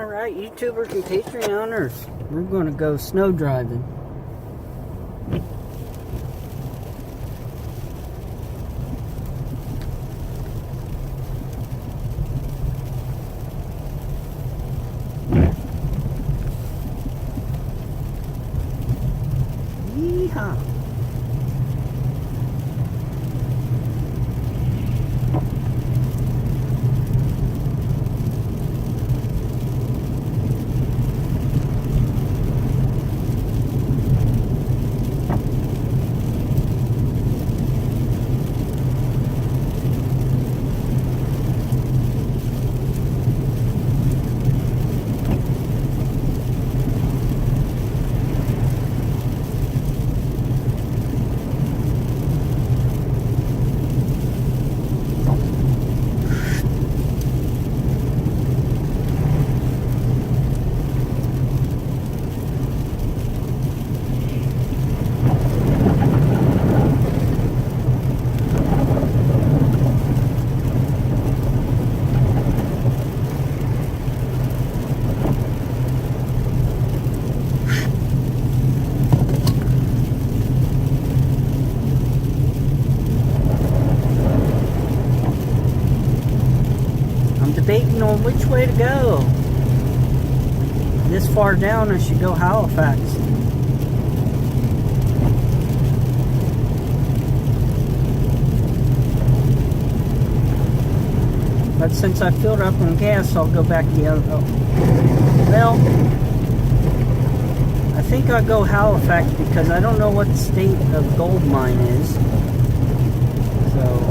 Alright, YouTubers and Patreoners, we're going to go snow driving. Yeehaw! Debating on which way to go. This far down, I should go Halifax. But since I filled up on gas, I'll go back the other. Oh. Well, I think I'll go Halifax because I don't know what the state of gold mine is. So.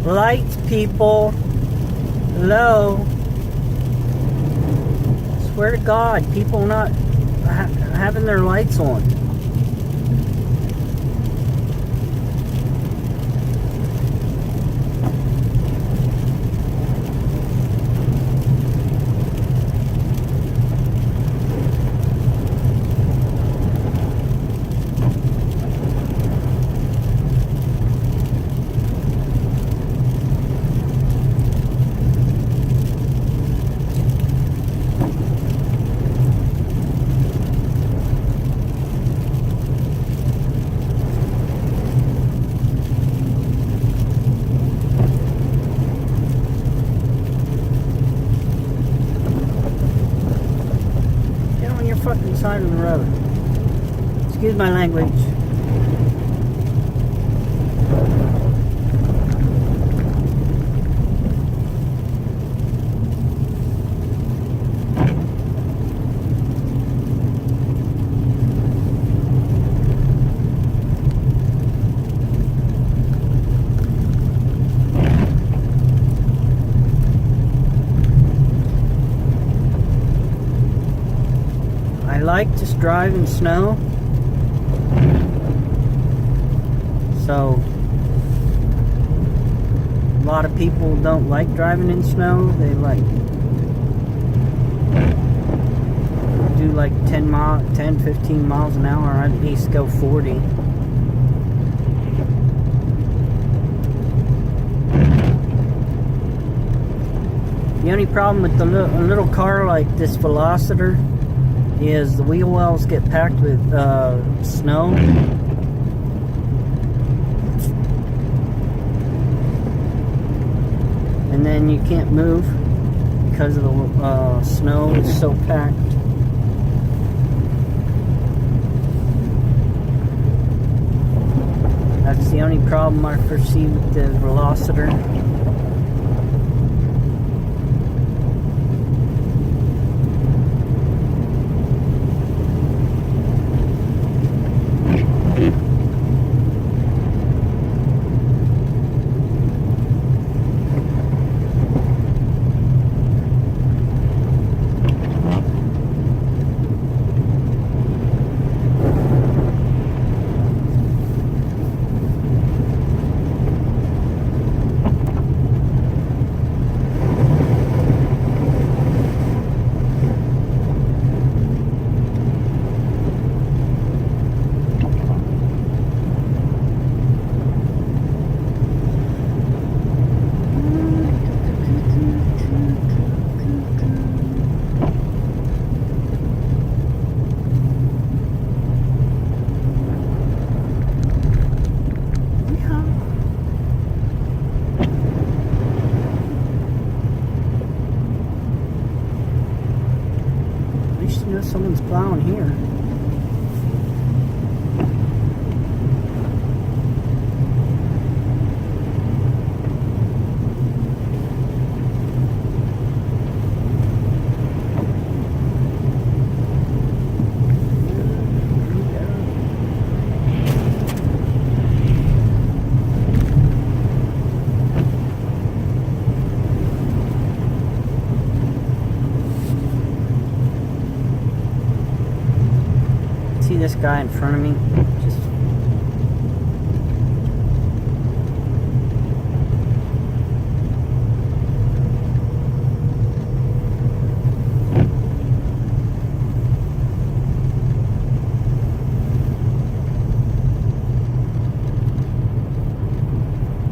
Lights, people. Hello. Swear to God, people not having their lights on. Fucking side of the road. Excuse my language. I like to drive in snow, so a lot of people don't like driving in snow. They like do like 10-15 miles an hour, or at least go 40. The only problem with a little car like this Velociter is the wheel wells get packed with snow. And then you can't move because of the snow is so packed. That's the only problem I foresee with the Velociter. this guy in front of me. Just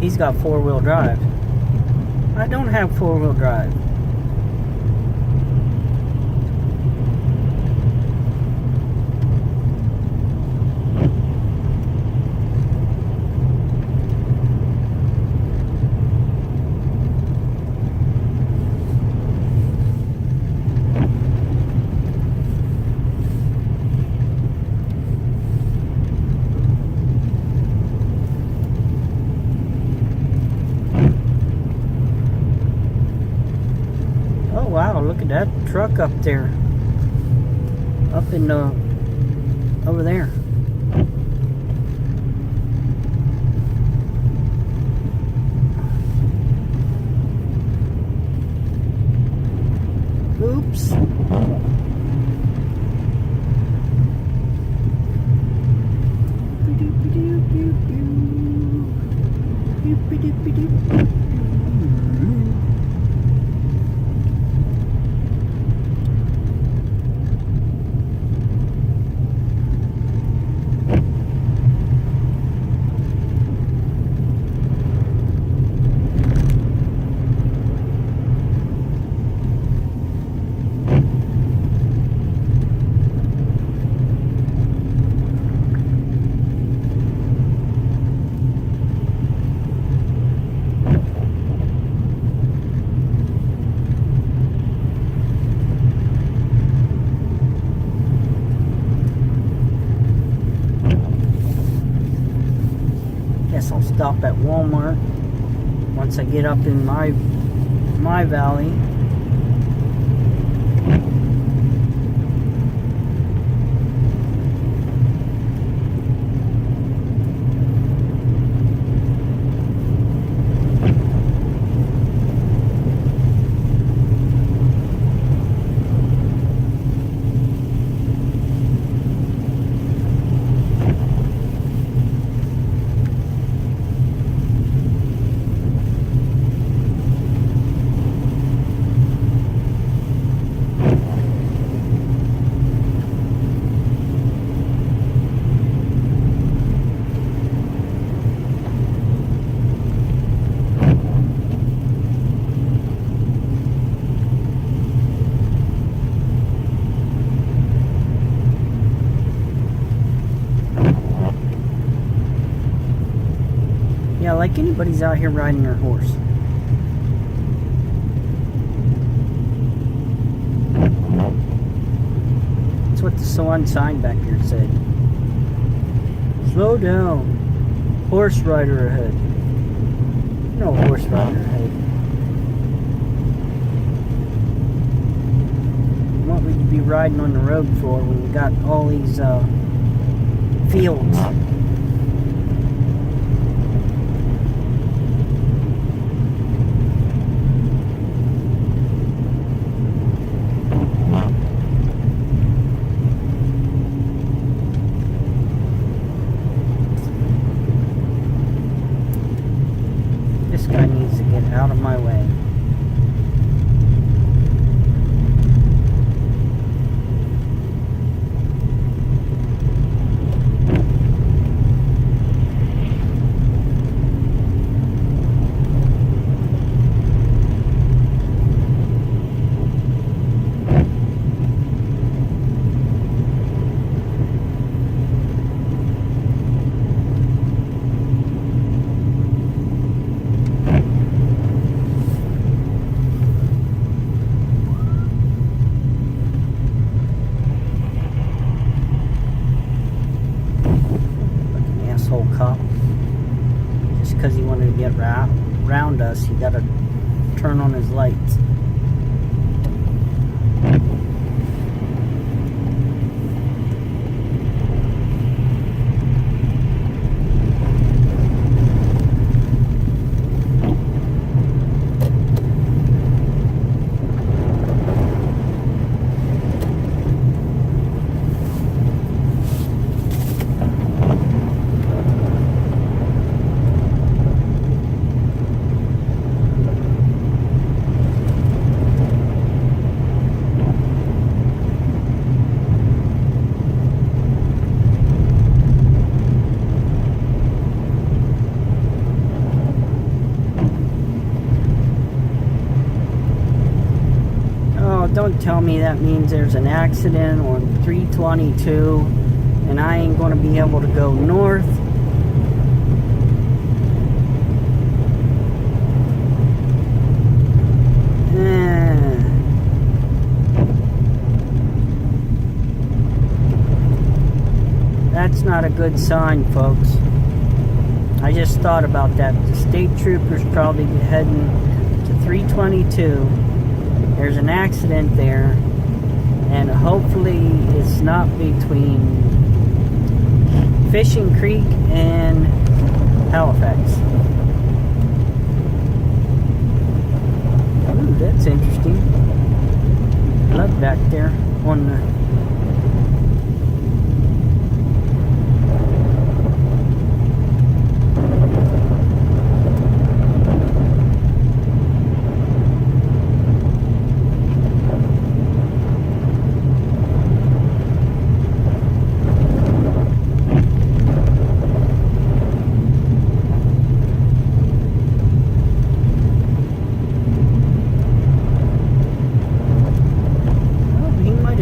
he's got four-wheel drive. I don't have four-wheel drive. Wow, look at that truck up there. Up in the, over there. Oops. I'll stop at Walmart once I get up in my valley. Yeah, like anybody's out here riding their horse. That's what the sign back here said. Slow down. Horse rider ahead. No horse rider ahead. What would you be riding on the road for when you got all these fields? This guy needs to get out of my way. Cop. Just because he wanted to get round us, he got to turn on his lights. tell me that means there's an accident on 322 and I ain't going to be able to go north. That's not a good sign, folks. I just thought about that. The state trooper's probably heading to 322. There's an accident there, and hopefully it's not between Fishing Creek and Halifax. Ooh, that's interesting. Blood back there on the...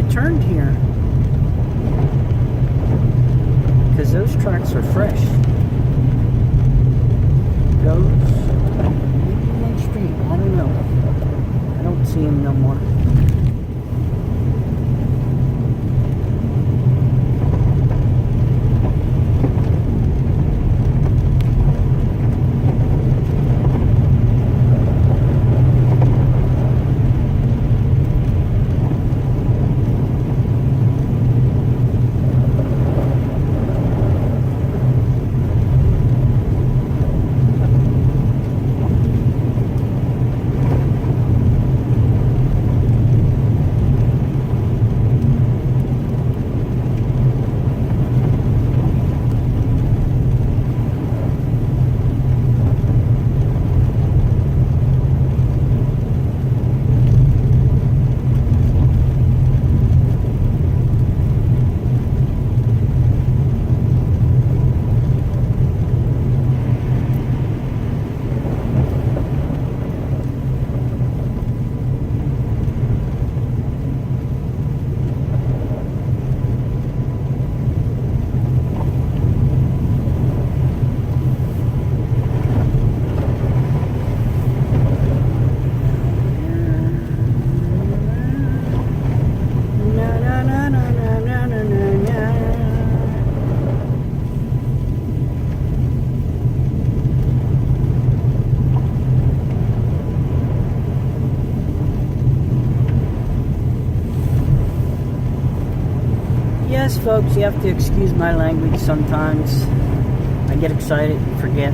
turned here because those tracks are fresh. Goes Main Street. I don't know. I don't see him no more. Yes, folks, you have to excuse my language sometimes. I get excited and forget.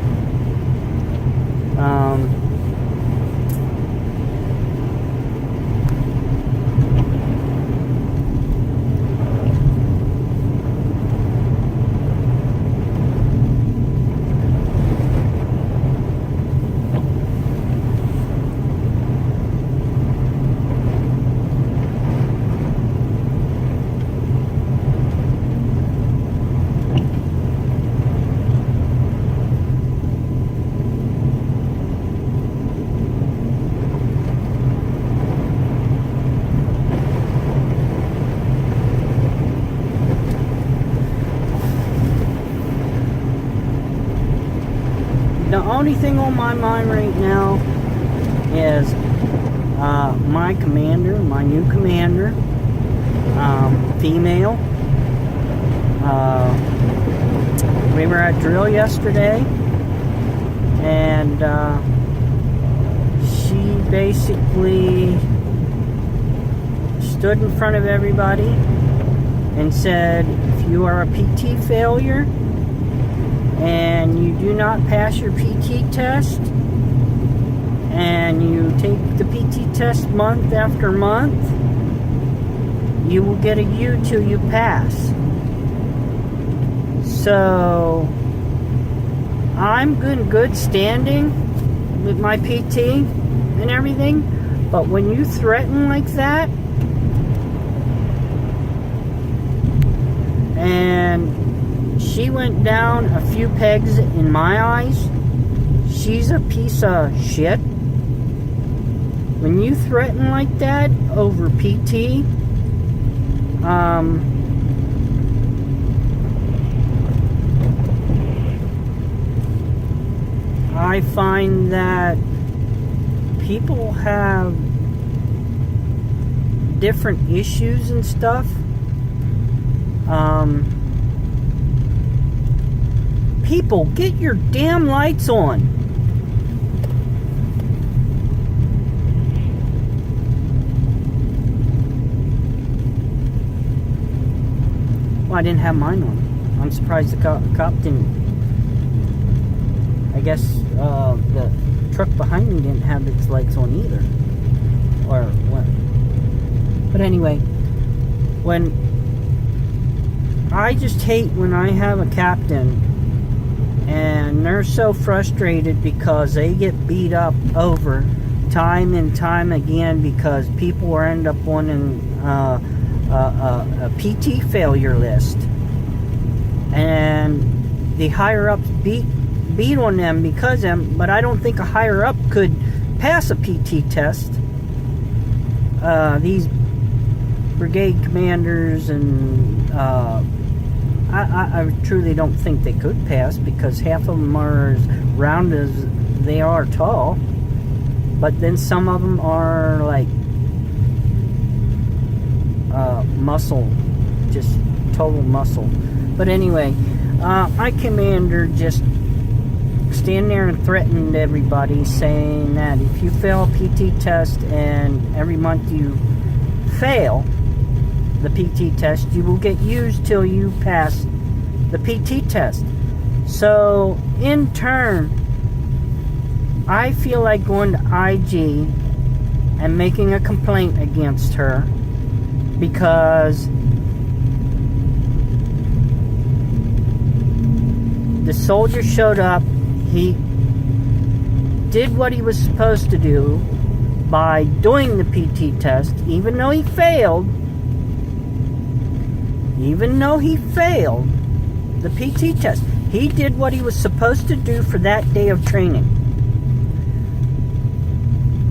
The only thing on my mind right now is my commander, my new commander, female. We were at drill yesterday, and she basically stood in front of everybody and said, if you are a PT failure and you do not pass your PT test, and you take the PT test month after month, you will get a U till you pass. So I'm in good standing with my PT and everything, but when you threaten like that, and she went down a few pegs in my eyes, she's a piece of shit. when you threaten like that over PT, I find that people have different issues and stuff. People, get your damn lights on. Well, I didn't have mine on. I'm surprised the cop didn't. I guess the truck behind me didn't have its lights on either. Or what? But anyway, when I just hate when I have a captain and they're so frustrated because they get beat up over time and time again because people end up wanting a PT failure list, and the higher ups beat on them because of them. But I don't think a higher up could pass a PT test. These brigade commanders and I truly don't think they could pass, because half of them are as round as they are tall, but then some of them are like muscle, just total muscle. But anyway, my commander just stand there and threatened everybody, saying that if you fail a PT test and every month you fail the PT test, you will get used till you pass the PT test. So in turn, I feel like going to IG and making a complaint against her, because the soldier showed up, he did what he was supposed to do by doing the PT test, even though he failed the PT test. He did what he was supposed to do for that day of training.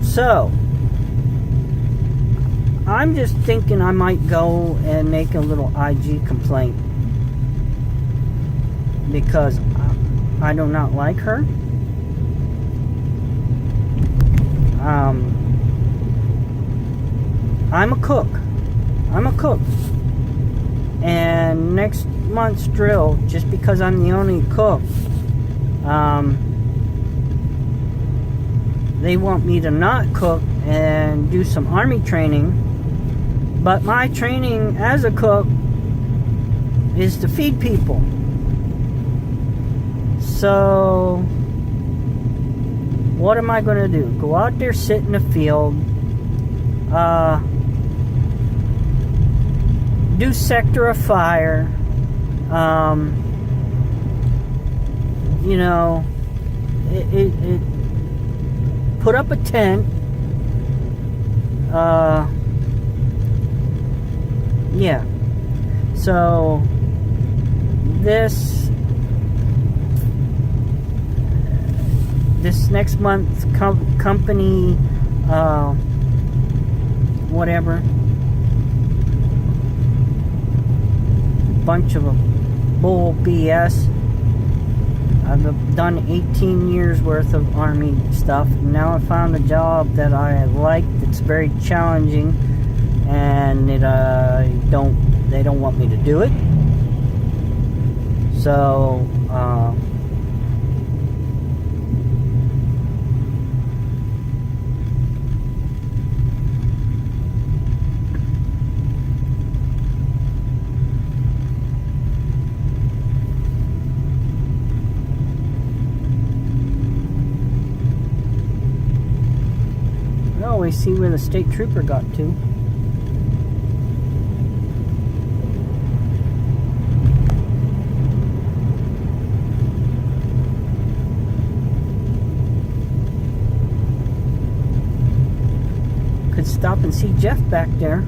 So, I'm just thinking I might go and make a little IG complaint, because I do not like her. I'm a cook. And next month's drill, just because I'm the only cook, they want me to not cook and do some army training. But my training as a cook is to feed people. So what am I going to do? Go out there, sit in the field, do sector of fire, it put up a tent, yeah. So this next month company, whatever, bunch of bull BS. I've done 18 years worth of Army stuff. Now I found a job that I like, that's very challenging, and they don't want me to do it. So we see where the state trooper got to. Could stop and see Jeff back there.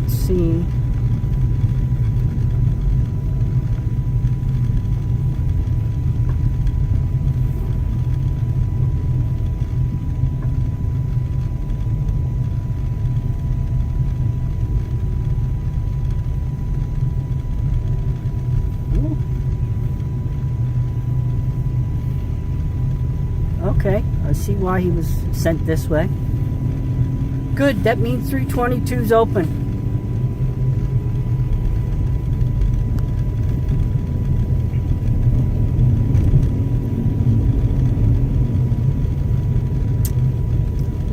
let's see. Okay, I see why he was sent this way. Good, that means 322's open.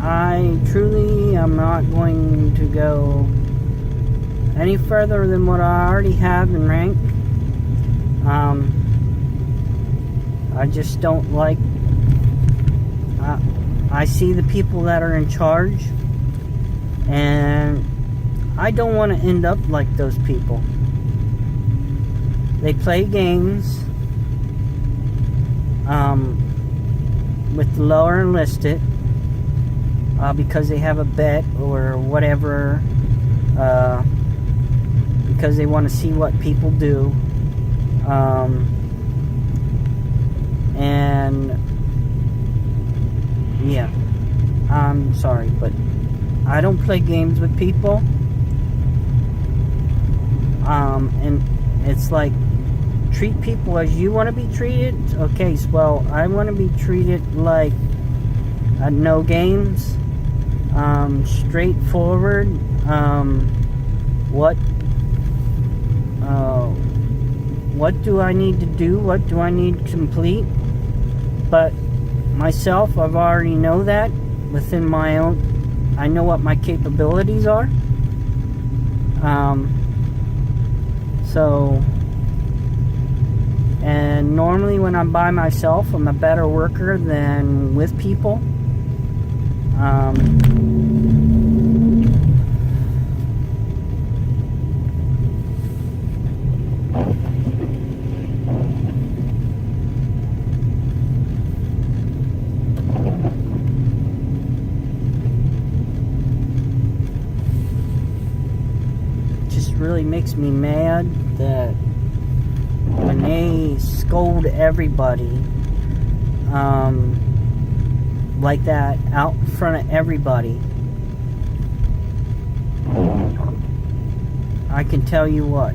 I truly am not going to go any further than what I already have in rank. I just don't like... I see the people that are in charge, and I don't want to end up like those people. They play games with the lower enlisted because they have a bet or whatever, because they want to see what people do, and yeah, I'm sorry, but I don't play games with people. And it's like, treat people as you want to be treated. Okay, so, well, I want to be treated like no games, straightforward. What do I need to do? What do I need to complete? But myself, I've already know that within my own. I know what my capabilities are. So, and normally when I'm by myself, I'm a better worker than with people. Really makes me mad that when they scold everybody like that out in front of everybody, I can tell you what,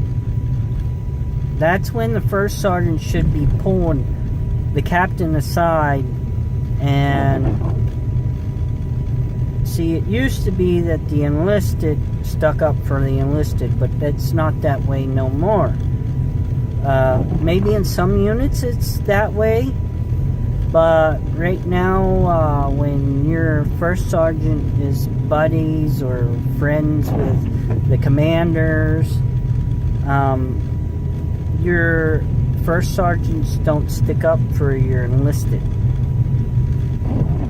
that's when the first sergeant should be pulling the captain aside. And see, it used to be that the enlisted stuck up for the enlisted, but it's not that way no more. Maybe in some units it's that way, but right now, when your first sergeant is buddies or friends with the commanders, your first sergeants don't stick up for your enlisted.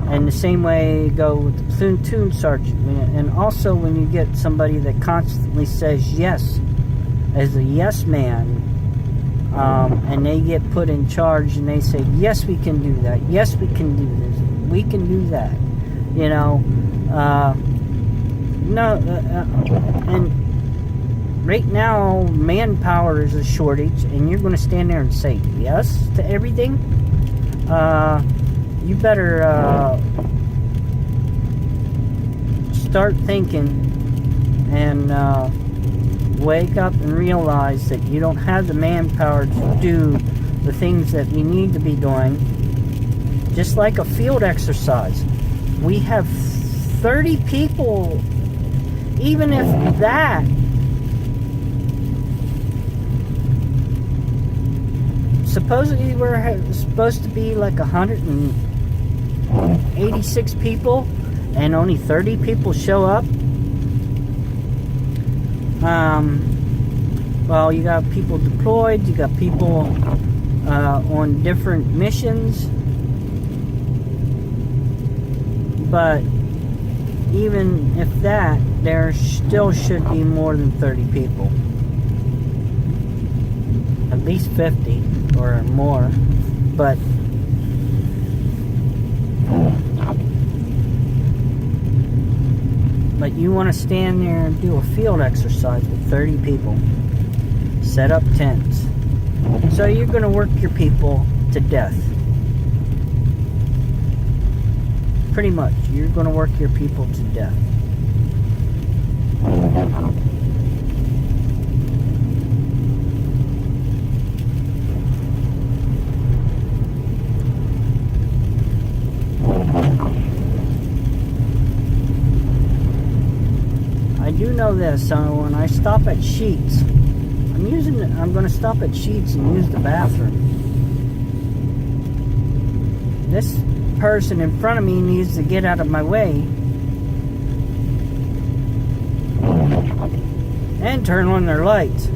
And the same way go with the platoon sergeant. And also when you get somebody that constantly says yes, as a yes man, and they get put in charge and they say, yes, we can do that. Yes, we can do this. We can do that. You know, and right now, manpower is a shortage, and you're going to stand there and say yes to everything? You better start thinking and wake up and realize that you don't have the manpower to do the things that we need to be doing. Just like a field exercise. We have 30 people, even if that. Supposedly we're supposed to be like 186 people, and only 30 people show up. Well, you got people deployed, you got people on different missions, but even if that, there still should be more than 30 people. At least 50 or more, but But you want to stand there and do a field exercise with 30 people. Set up tents. So you're going to work your people to death. Pretty much. You're going to work your people to death. I do know this, so when I stop at Sheetz, I'm going to stop at Sheetz and use the bathroom. This person in front of me needs to get out of my way and turn on their lights.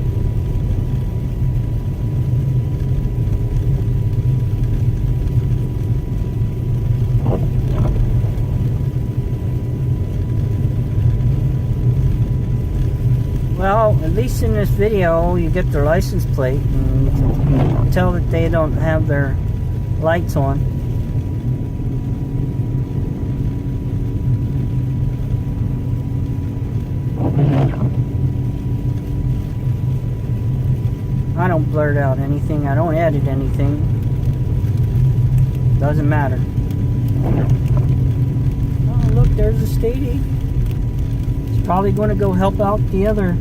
Well, at least in this video, you get their license plate and you can tell that they don't have their lights on. I don't blurt out anything. I don't edit anything. Doesn't matter. Oh, look, there's a Stady. He's probably going to go help out the other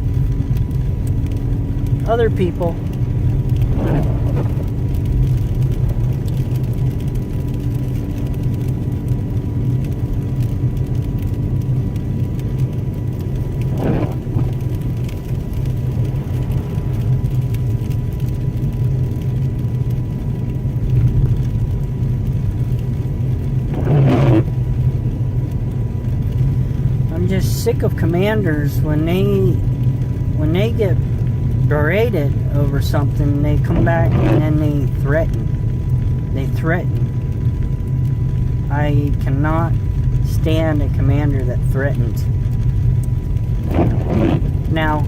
people. I'm just sick of commanders when they get berated over something, they come back and then they threaten. I cannot stand a commander that threatens. Now,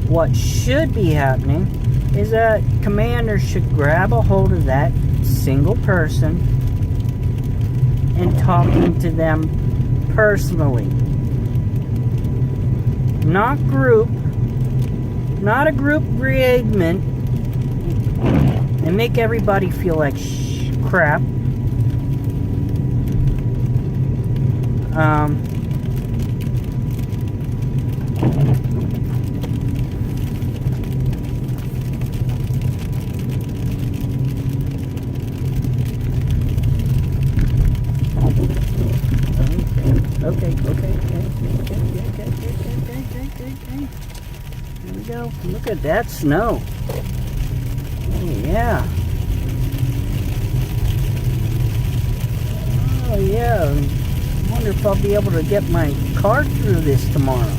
what should be happening is that commanders should grab a hold of that single person and talking to them personally. Not group. Not a group reagment and make everybody feel like crap. Okay. There we go. Look at that snow. Oh, yeah. Oh, yeah. I wonder if I'll be able to get my car through this tomorrow.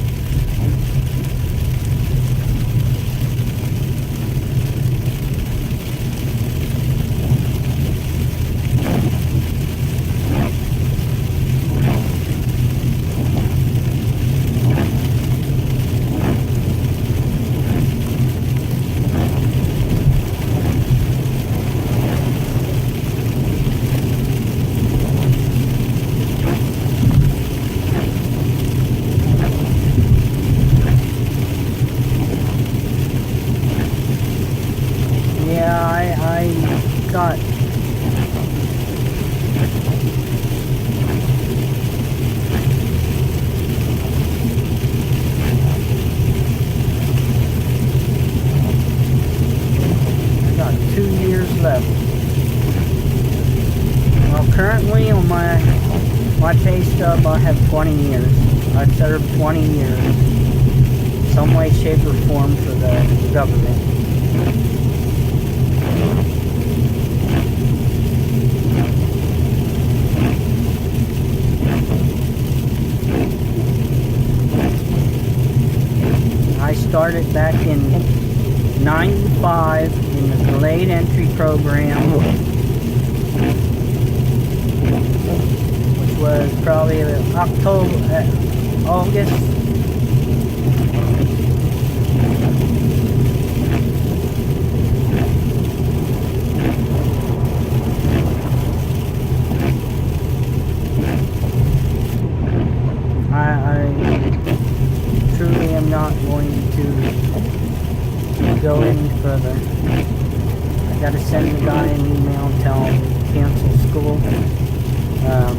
Got I got 2 years left. Well, currently on my pay stub, I have 20 years. I served 20 years, some way, shape, or form for the government. I started back in '95 in the delayed entry program, which was probably August. I not going to go any further. I gotta send the guy an email and tell him to cancel school. I'm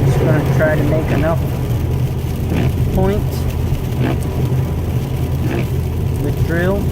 just gonna try to make enough points with drill.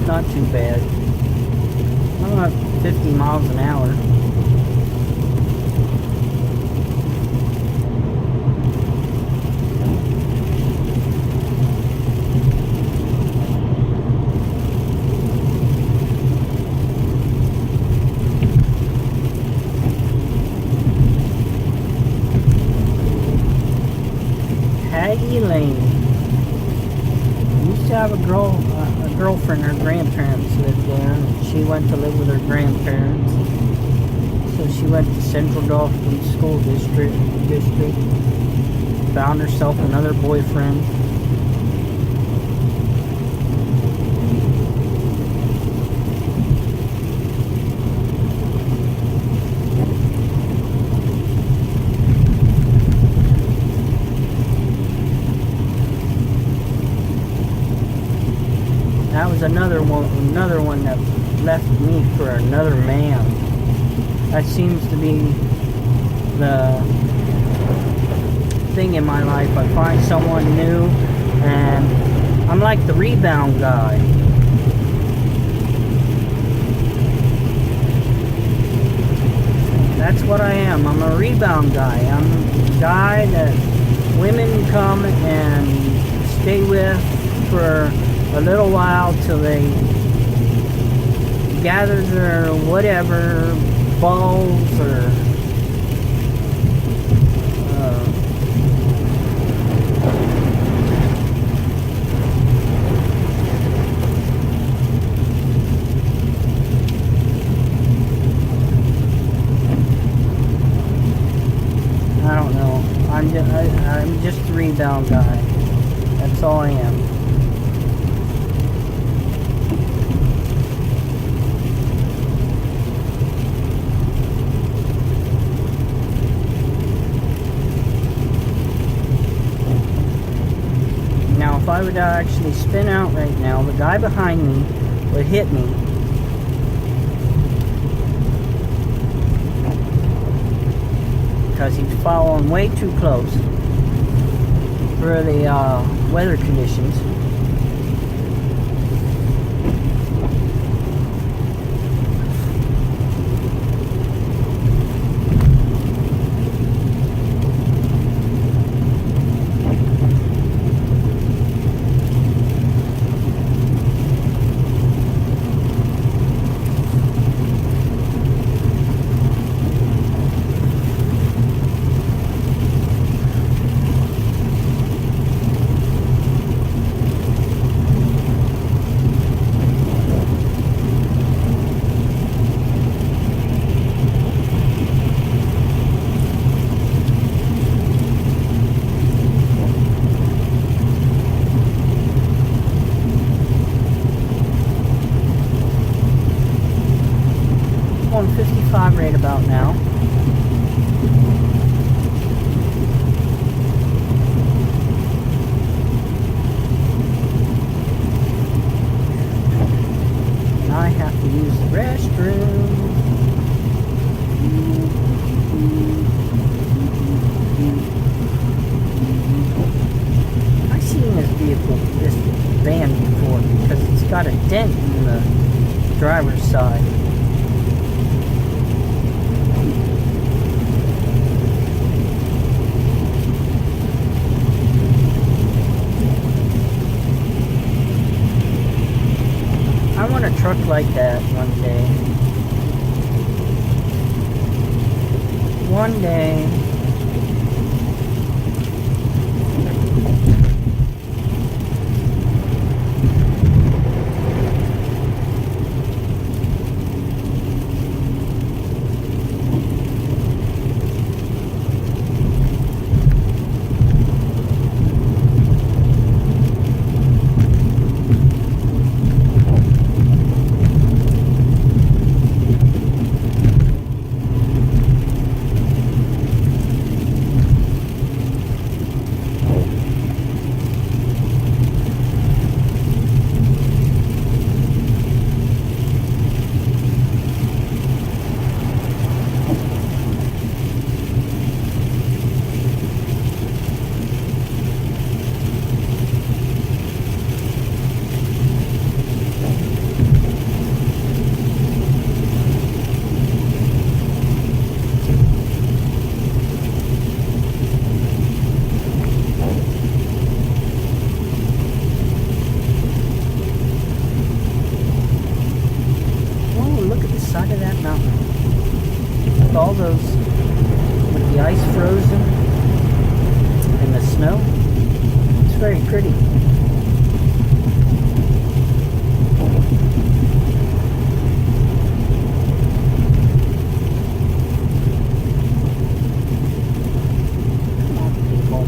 Not too bad. I'm at 50 miles an hour. Hattie Lane. Used to have a girlfriend. Her grandparents lived there, and she went to live with her grandparents. So she went to Central Dauphin School District. Found herself another boyfriend. That was another one that left me for another man. That seems to be the thing in my life. I find someone new, and I'm like the rebound guy. That's what I am. I'm a rebound guy. I'm a guy that women come and stay with for a little while till they gather their whatever balls or I don't know. I'm just a rebound guy. That's all I am. If I would actually spin out right now, the guy behind me would hit me. Because he's following way too close for the weather conditions. On 55 right about now. And I have to use the restroom. I've seen this van before because it's got a dent in the driver's side. truck like that one day. One day. Side of that mountain with all those, with the ice frozen and the snow. It's very pretty. Come on, people.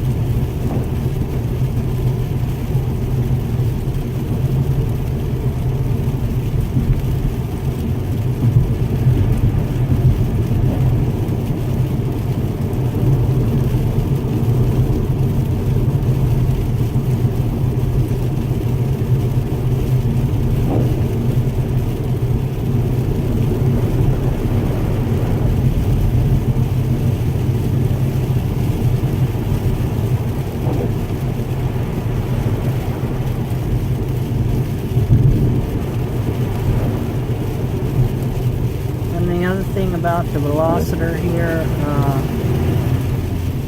Thing about the Velociter here,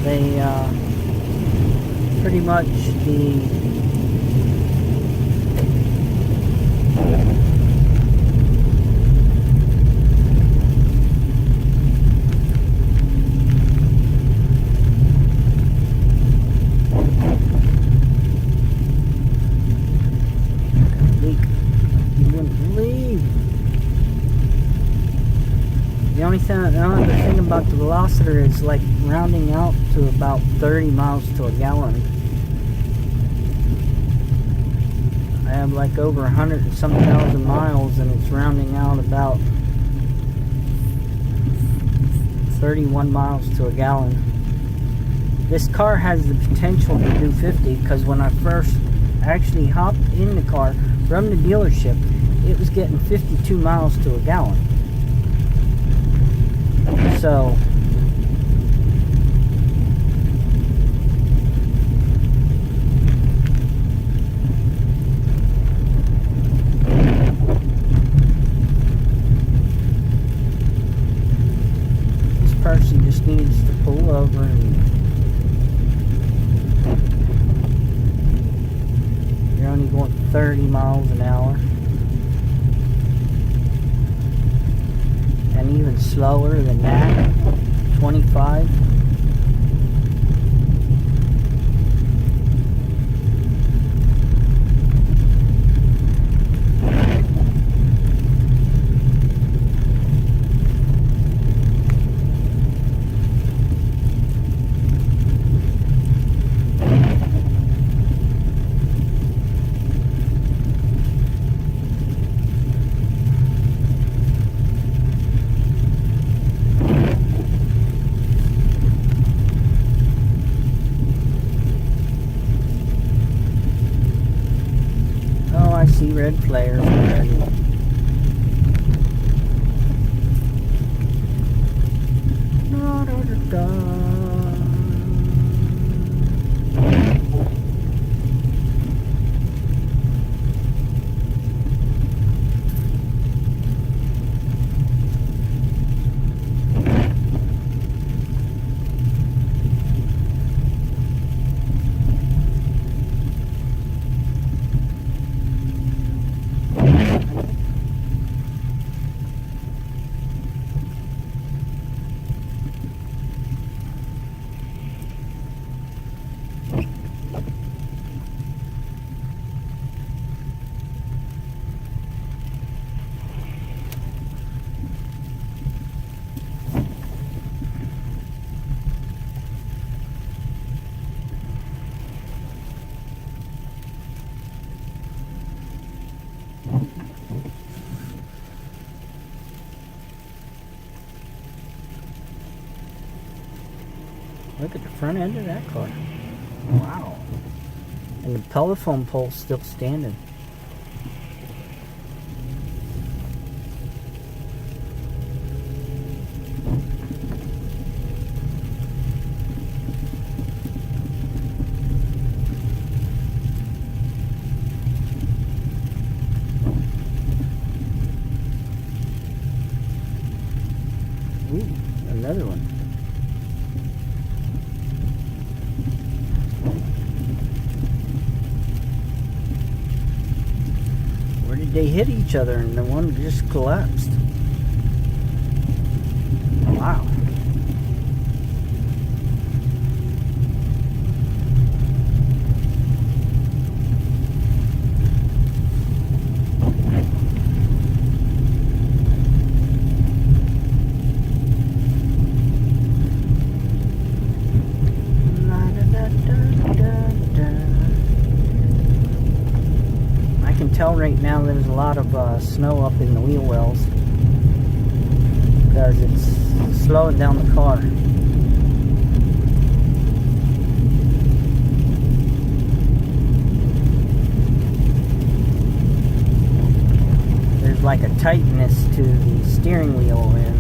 they pretty much the only thing about the Velociter is like rounding out to about 30 miles to a gallon. I have like over 100 and some thousand miles, and it's rounding out about 31 miles to a gallon. This car has the potential to do 50, because when I first actually hopped in the car from the dealership, it was getting 52 miles to a gallon. So this person just needs to pull over and you're only going 30 miles an hour. And even slower than that, 25. I see red flares already. Da, da, da, da. look at the front end of that car. Wow. And the telephone pole's still standing. Ooh, another one. Where did they hit each other and the one just collapsed? Wow. Tell right now there's a lot of snow up in the wheel wells because it's slowing down the car. There's like a tightness to the steering wheel, and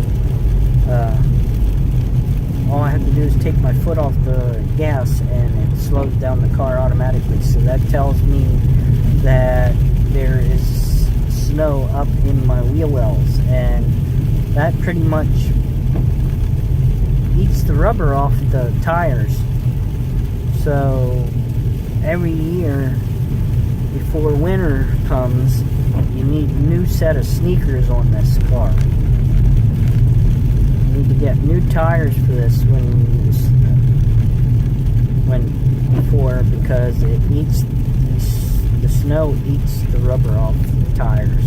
all I have to do is take my foot off the gas and it slows down the car automatically. So that tells me that there is snow up in my wheel wells, and that pretty much eats the rubber off the tires. So every year before winter comes, you need a new set of sneakers on this car. You need to get new tires for this before, because it eats the snow eats the rubber off the tires.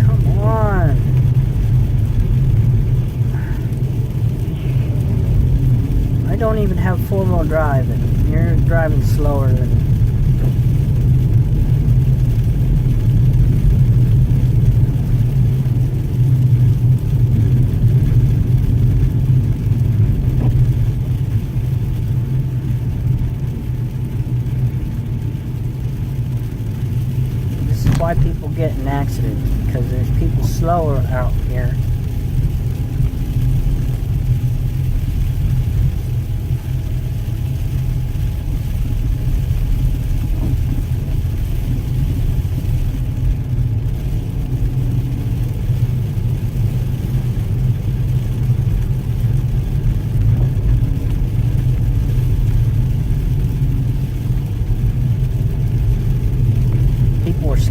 Come on. I don't even have four-wheel drive, and you're driving slower than why people get in accidents, because there's people slower out here.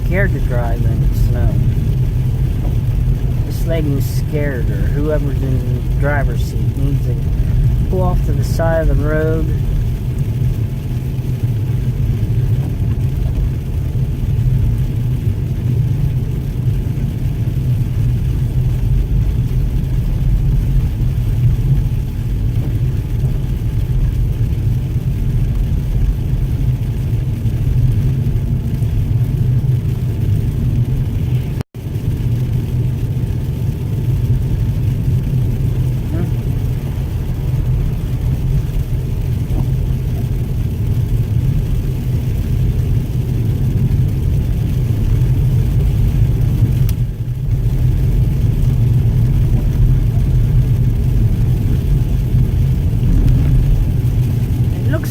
Scared to drive in the snow. This lady's scared, or whoever's in the driver's seat needs to pull off to the side of the road.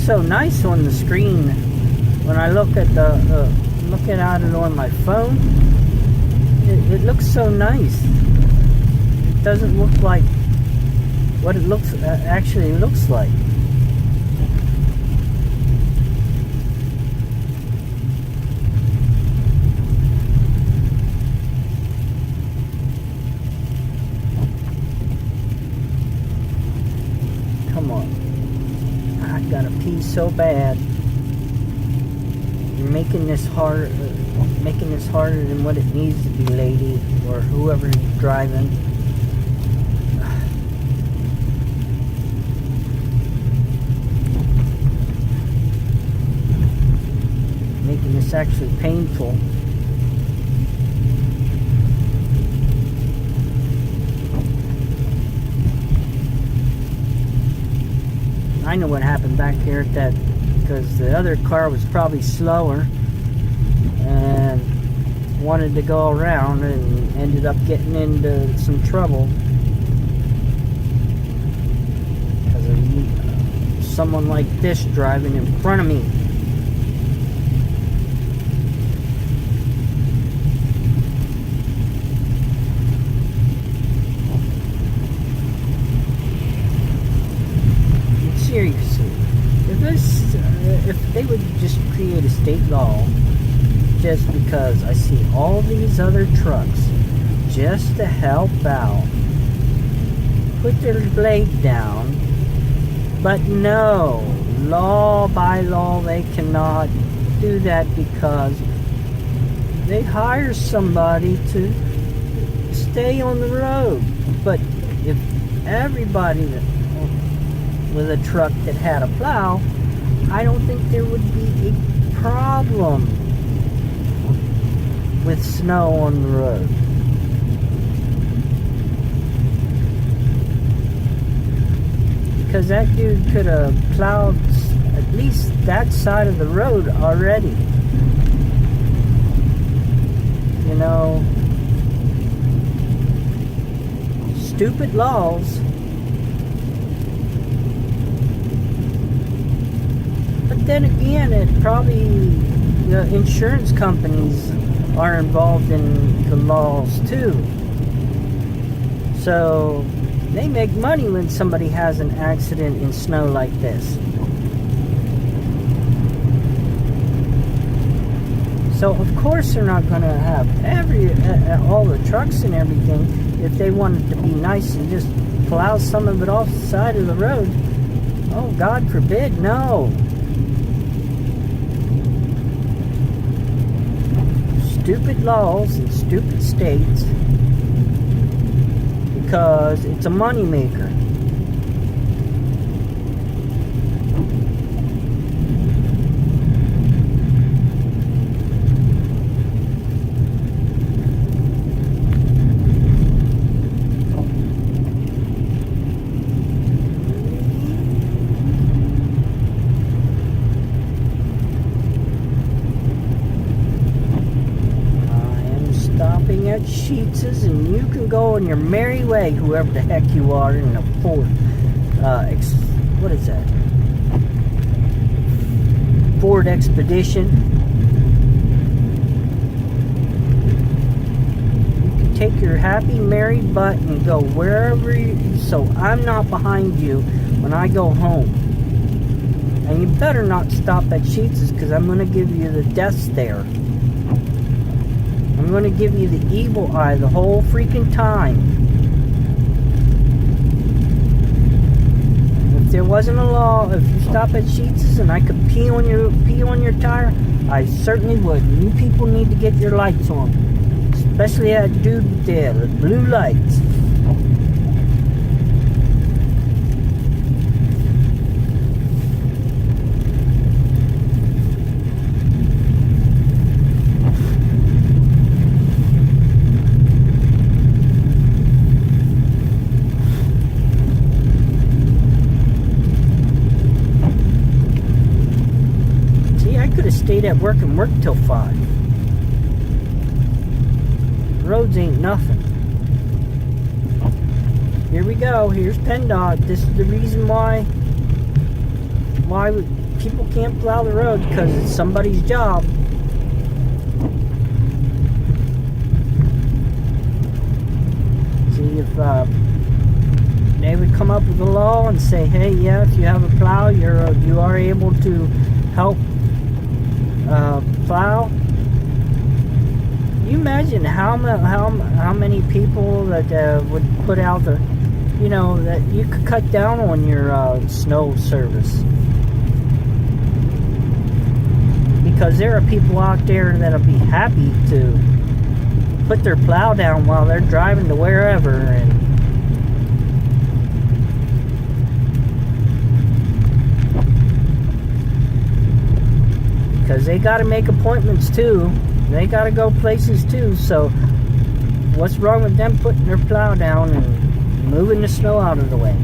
So nice on the screen when I look at looking at it on my phone. It looks so nice. It doesn't look like what it actually looks like. Come on. I gotta pee so bad. You're making this harder than what it needs to be, lady, or whoever's driving. it's actually painful. I know what happened back here at that, because the other car was probably slower and wanted to go around and ended up getting into some trouble because of someone like this driving in front of me. Seriously, if they would just create a state law, just because I see all these other trucks just to help out, put their blade down, but no, law by law they cannot do that because they hire somebody to stay on the road. But if everybody with a truck that had a plow, I don't think there would be a problem with snow on the road. Because that dude could have plowed at least that side of the road already. You know, stupid laws. But then again, it probably, the insurance companies are involved in the laws too. So they make money when somebody has an accident in snow like this. So of course they're not going to have all the trucks and everything. If they wanted to be nice and just plow some of it off the side of the road, oh God forbid, no. Stupid laws in stupid states because it's a moneymaker. At Sheetz, and you can go on your merry way, whoever the heck you are, in a Ford, what is that? Ford Expedition. You can take your happy, merry butt and go wherever you, so I'm not behind you when I go home. And you better not stop at Sheetz, because I'm going to give you the death stare. I'm going to give you the evil eye the whole freaking time. If there wasn't a law, if you stop at Sheetz and I could pee on your tire, I certainly would. You people need to get your lights on, especially that dude there, the blue lights. Stayed at work and worked till 5. Roads ain't nothing. Here we go. Here's PennDOT. This is the reason why people can't plow the road, because it's somebody's job. See, if they would come up with a law and say, hey, yeah, if you have a plow, you are able to help plow. You imagine how many people that would put out the, you know, that you could cut down on your snow service, because there are people out there that'll be happy to put their plow down while they're driving to wherever, and because they got to make appointments too. They got to go places too. So what's wrong with them putting their plow down and moving the snow out of the way?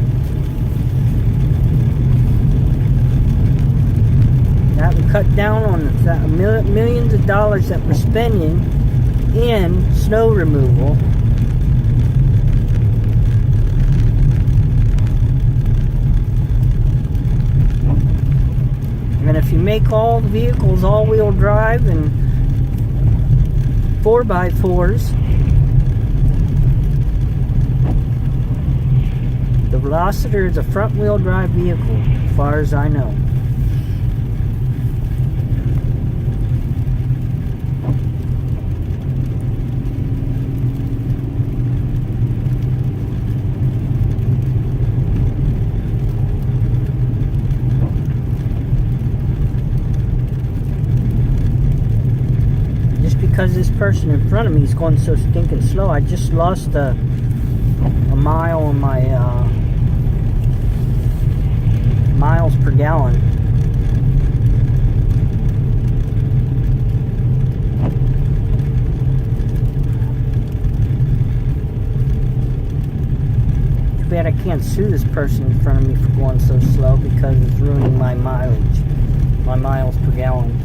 That would cut down on the millions of dollars that we're spending in snow removal. And if you make all the vehicles all-wheel drive and 4x4s, the Velociter is a front-wheel drive vehicle, as far as I know. Because this person in front of me is going so stinking slow, I just lost a mile on my miles per gallon. Too bad I can't sue this person in front of me for going so slow because it's ruining my mileage, my miles per gallon.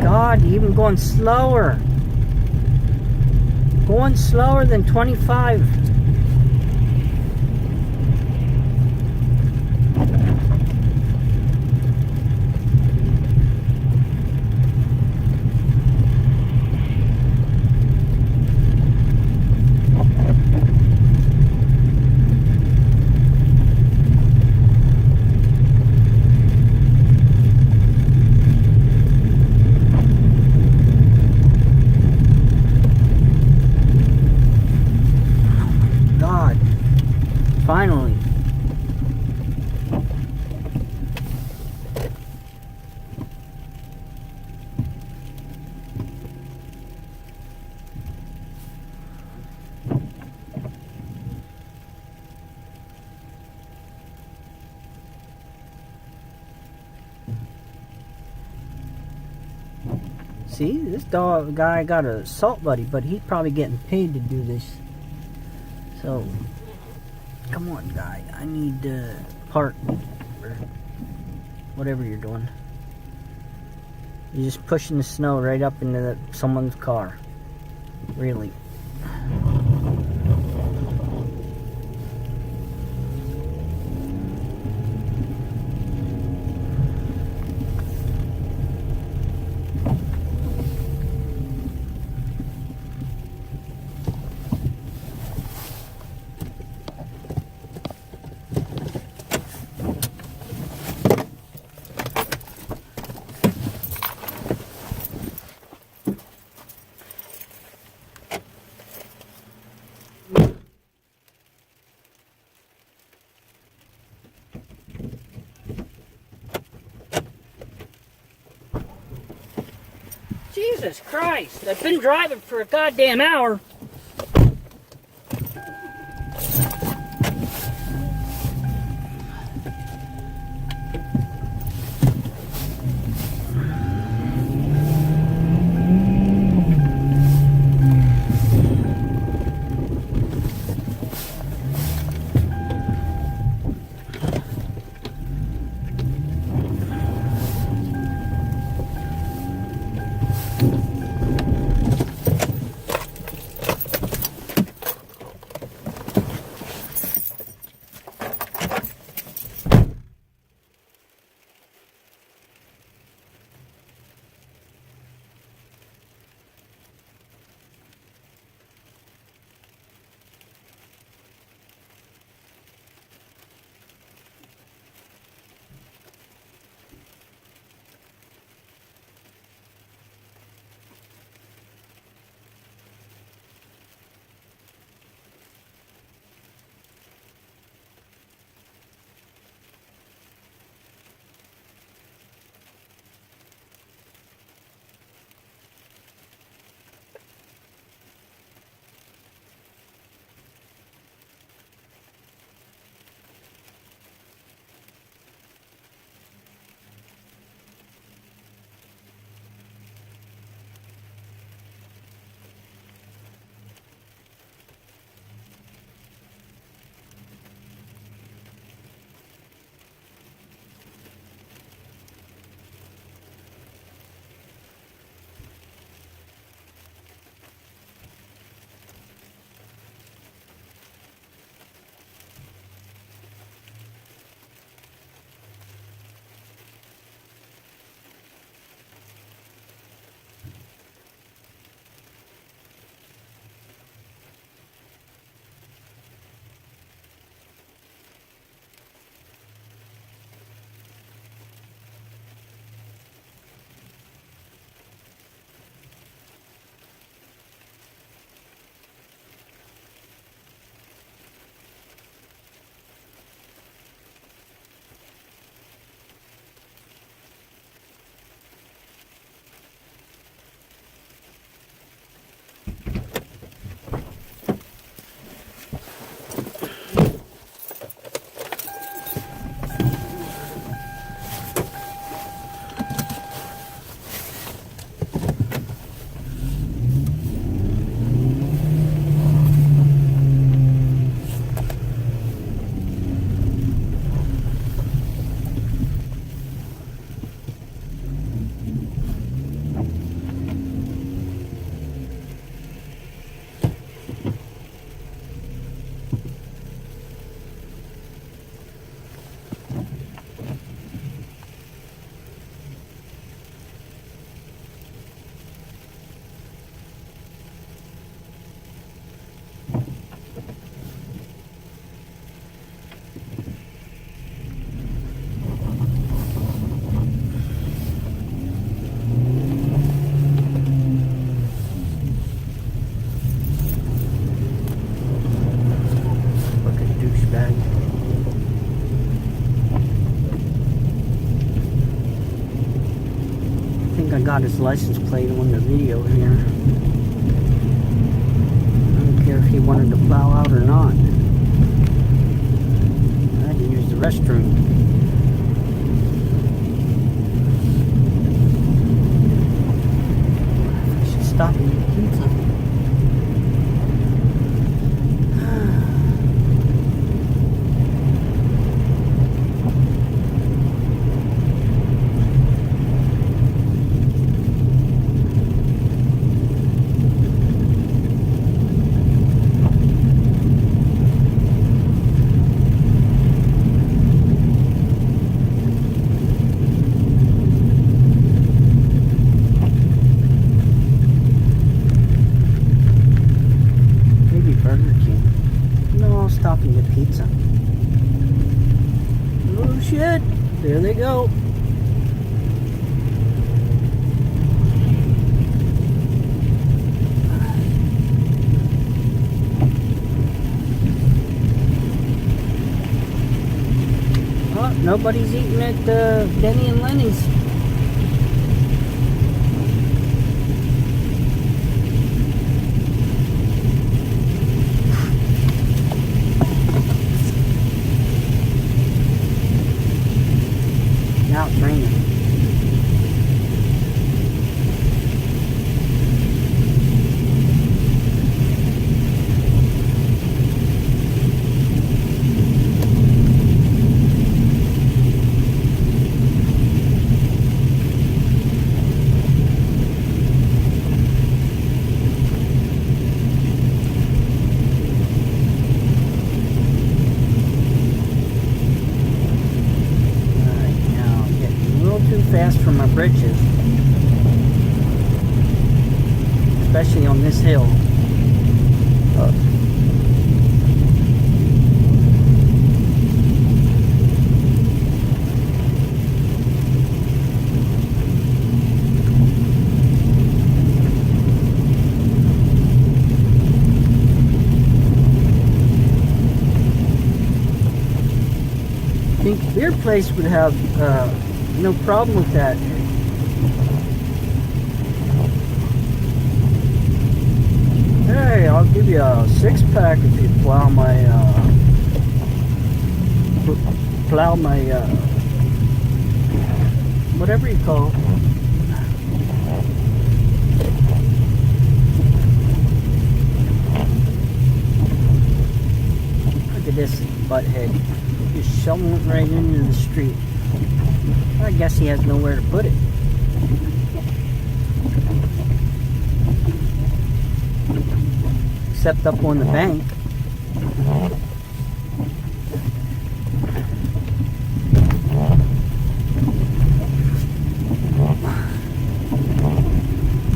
God, even going slower. Going slower than 25. Finally. See, this guy got a salt buddy, but he's probably getting paid to do this. So, come on, guy. I need to park or whatever you're doing. You're just pushing the snow right up into someone's car. Really. Jesus Christ, I've been driving for a goddamn hour. think I got his license plate on the video here. I don't care if he wanted to plow out or not. I had to use the restroom. I should stop and eat pizza. Stop and get pizza. Oh shit, there they go. Oh, nobody's eating at Denny and Lenny's. Now it's raining. Fast for my britches, especially on this hill. I think Beer Place would have no problem with that. Hey, I'll give you a 6-pack if you plow my whatever you call it. Look at this butthead. Just shoveling it right into the street. I guess he has nowhere to put it. Except up on the bank.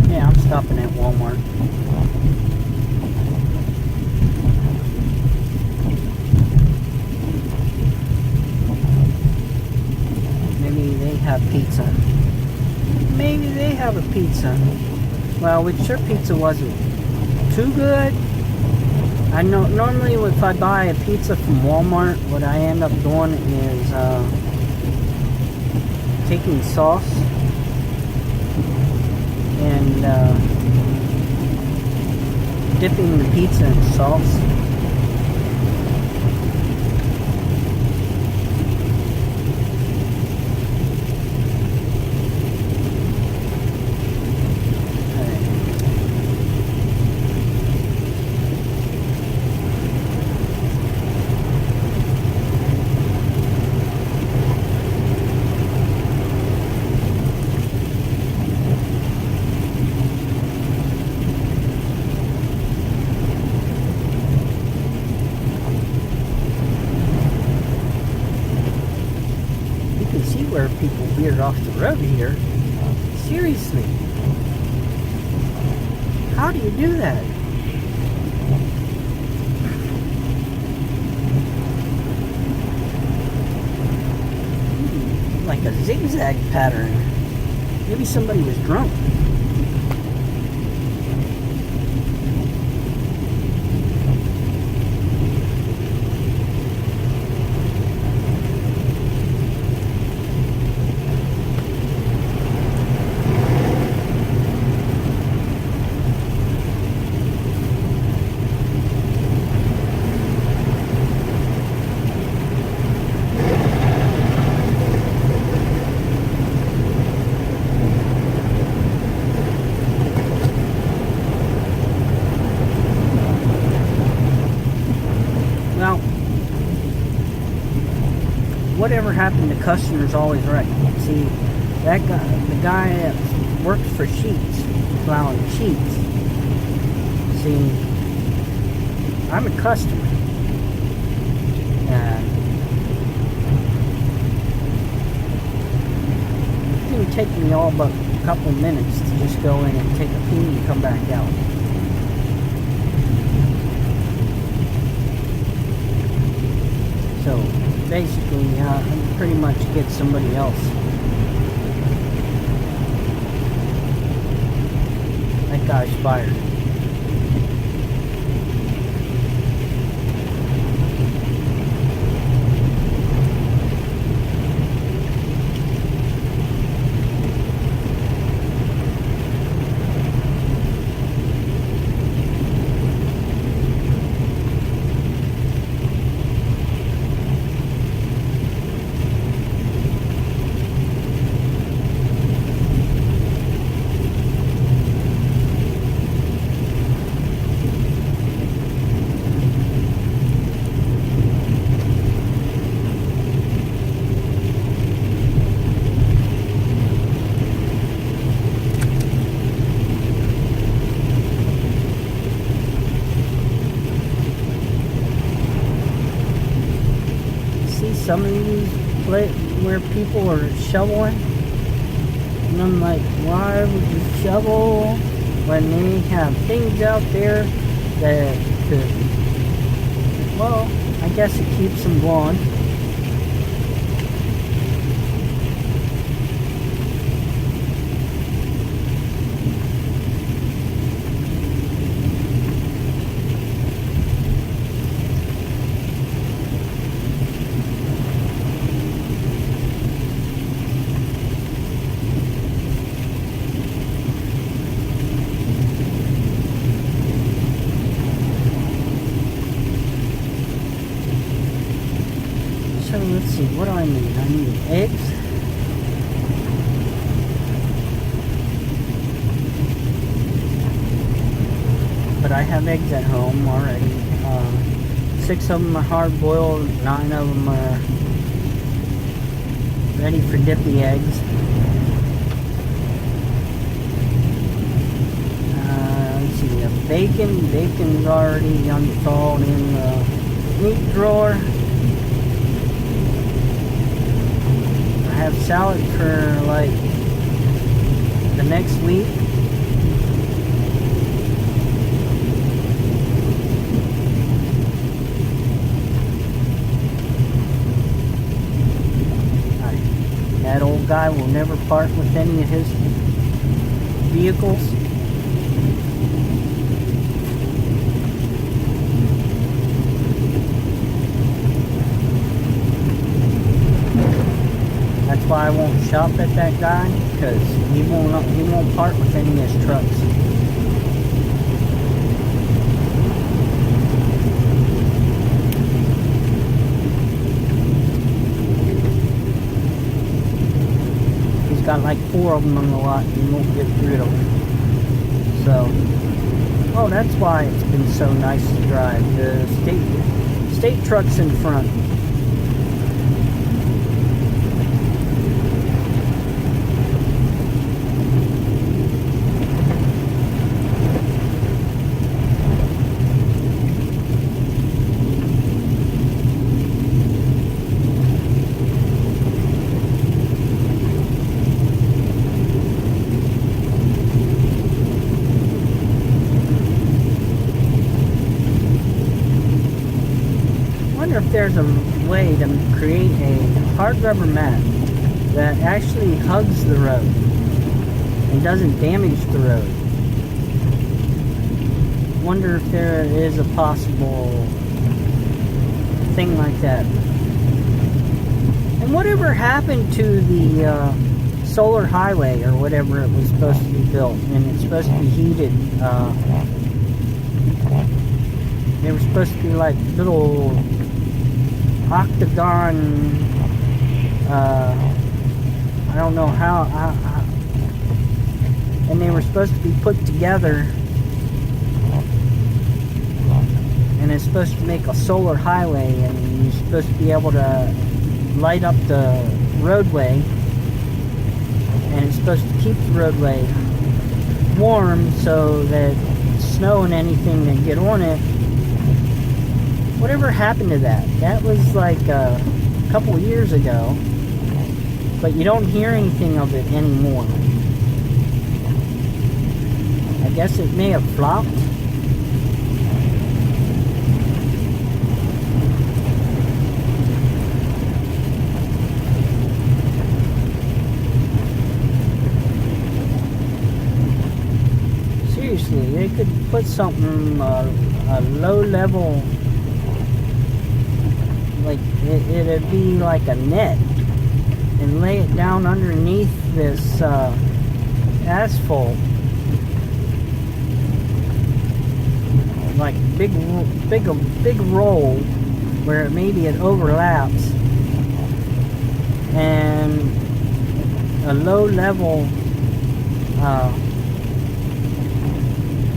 Yeah, I'm stopping at Walmart. Have pizza. Maybe they have a pizza. Well, which their pizza wasn't too good. I know normally if I buy a pizza from Walmart, what I end up doing is taking sauce and dipping the pizza in sauce. Where people veered off the road here. Seriously. How do you do that? Like a zigzag pattern. Maybe somebody was drunk. customer's always right. See, that guy, the guy that works for Sheetz, plowing sheets. See, I'm a customer. And it didn't take me all but a couple minutes to just go in and take a pee and come back out. So basically, I pretty much get somebody else. That guy's fired. Some of these where people are shoveling, and I'm like, why would you shovel when they have things out there that could, well, I guess it keeps them blonde. So let's see, what do I need? I need eggs. But I have eggs at home already. 6 of them are hard boiled, 9 of them are ready for dippy eggs. Let's see, bacon. Bacon's already unthawed in the meat drawer. I have salad for like the next week. That old guy will never part with any of his vehicles. That's why I won't shop at that guy, because he won't part with any of his trucks. He's got like 4 of them on the lot, and he won't get rid of them. So, oh, that's why it's been so nice to drive. The state truck's in front. If there's a way to create a hard rubber mat that actually hugs the road and doesn't damage the road. Wonder if there is a possible thing like that. And whatever happened to the solar highway or whatever it was supposed to be built, and it's supposed to be heated. They were supposed to be like little octagon, I don't know how, and they were supposed to be put together, and it's supposed to make a solar highway, and you're supposed to be able to light up the roadway, and it's supposed to keep the roadway warm so that snow and anything that get on it. Whatever happened to that? That was like a couple years ago, but you don't hear anything of it anymore. I guess it may have flopped. Seriously, they could put something, a low level, like it'd be like a net, and lay it down underneath this asphalt, like big roll where maybe it overlaps, and a low level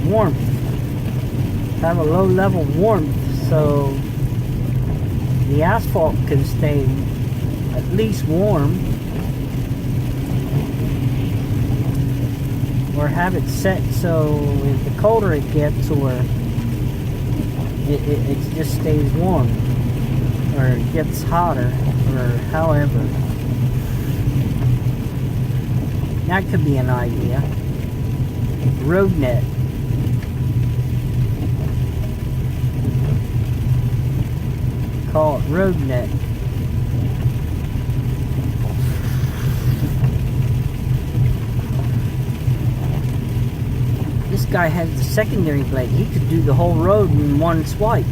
warmth. Have a low level warmth so the asphalt can stay at least warm, or have it set so the colder it gets, or it just stays warm, or it gets hotter, or however. That could be an idea. Road net. Call it road net. This guy has the secondary blade. He could do the whole road in one swipe.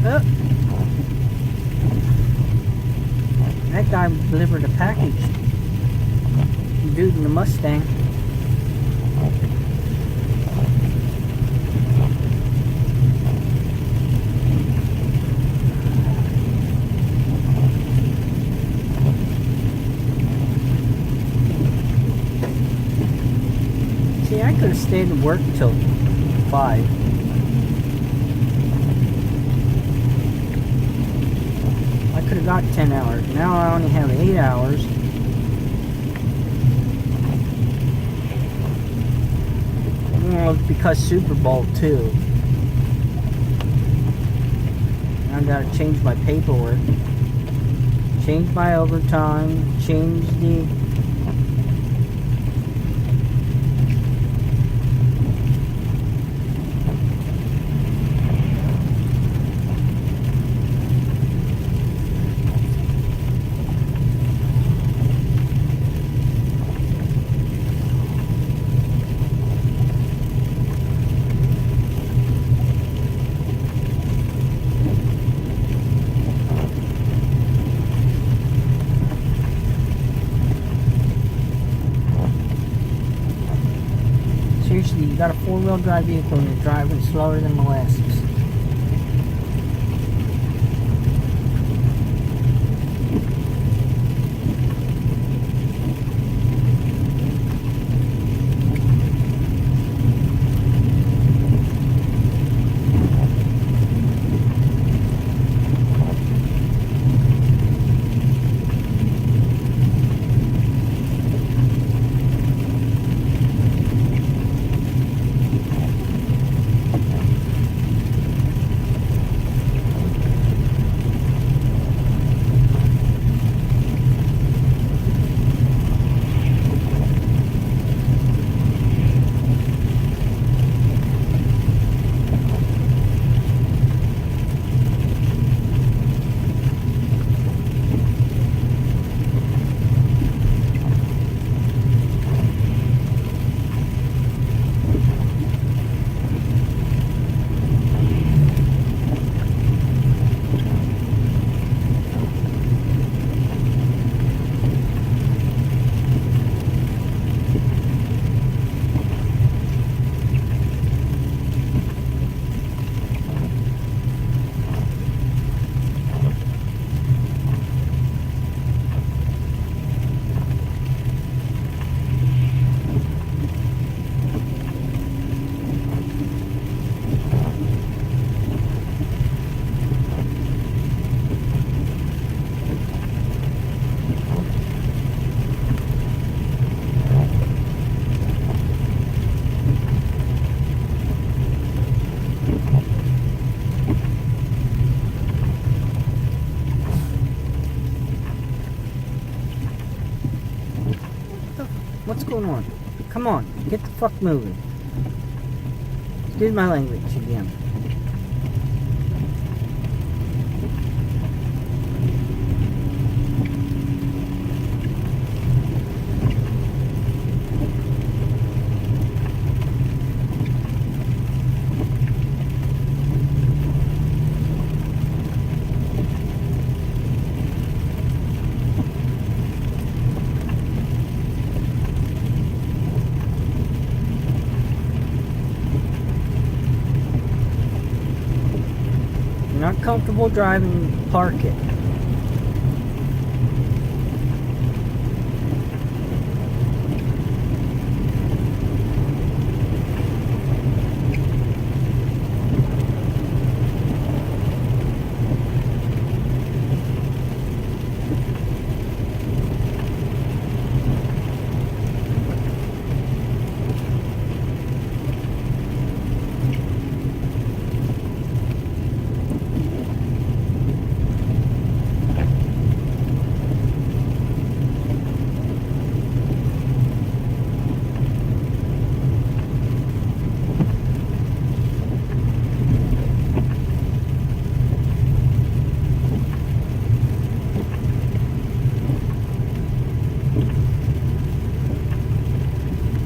Oh. That guy delivered a package. Dude in the Mustang. See, I could have stayed at work till 5. I could have got 10 hours. Now I only have 8 hours. Well, because Super Bowl too. I gotta change my paperwork. Change my overtime. Change the... Seriously, you got a 4-wheel drive vehicle and you're driving slower than molasses. fuck moving. Excuse my language again. If you're not comfortable driving, park it.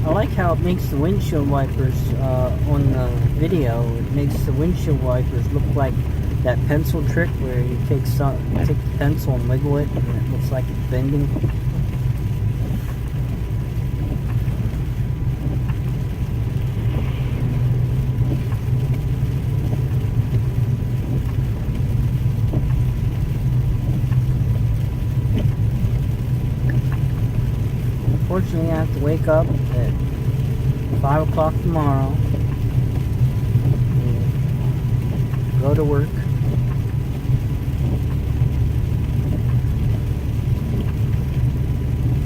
I like how it makes the windshield wipers on the video. It makes the windshield wipers look like that pencil trick where you take the pencil and wiggle it, and it looks like it's bending. Unfortunately, I have to wake up at 5 o'clock tomorrow and go to work.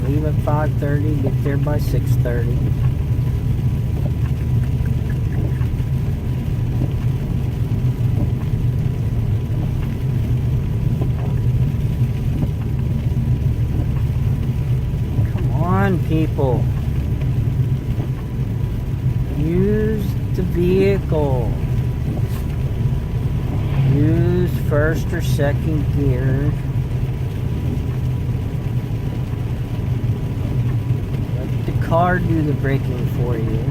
Leave at 5:30, get there by 6:30. People, use the vehicle. Use first or second gear. Let the car do the braking for you.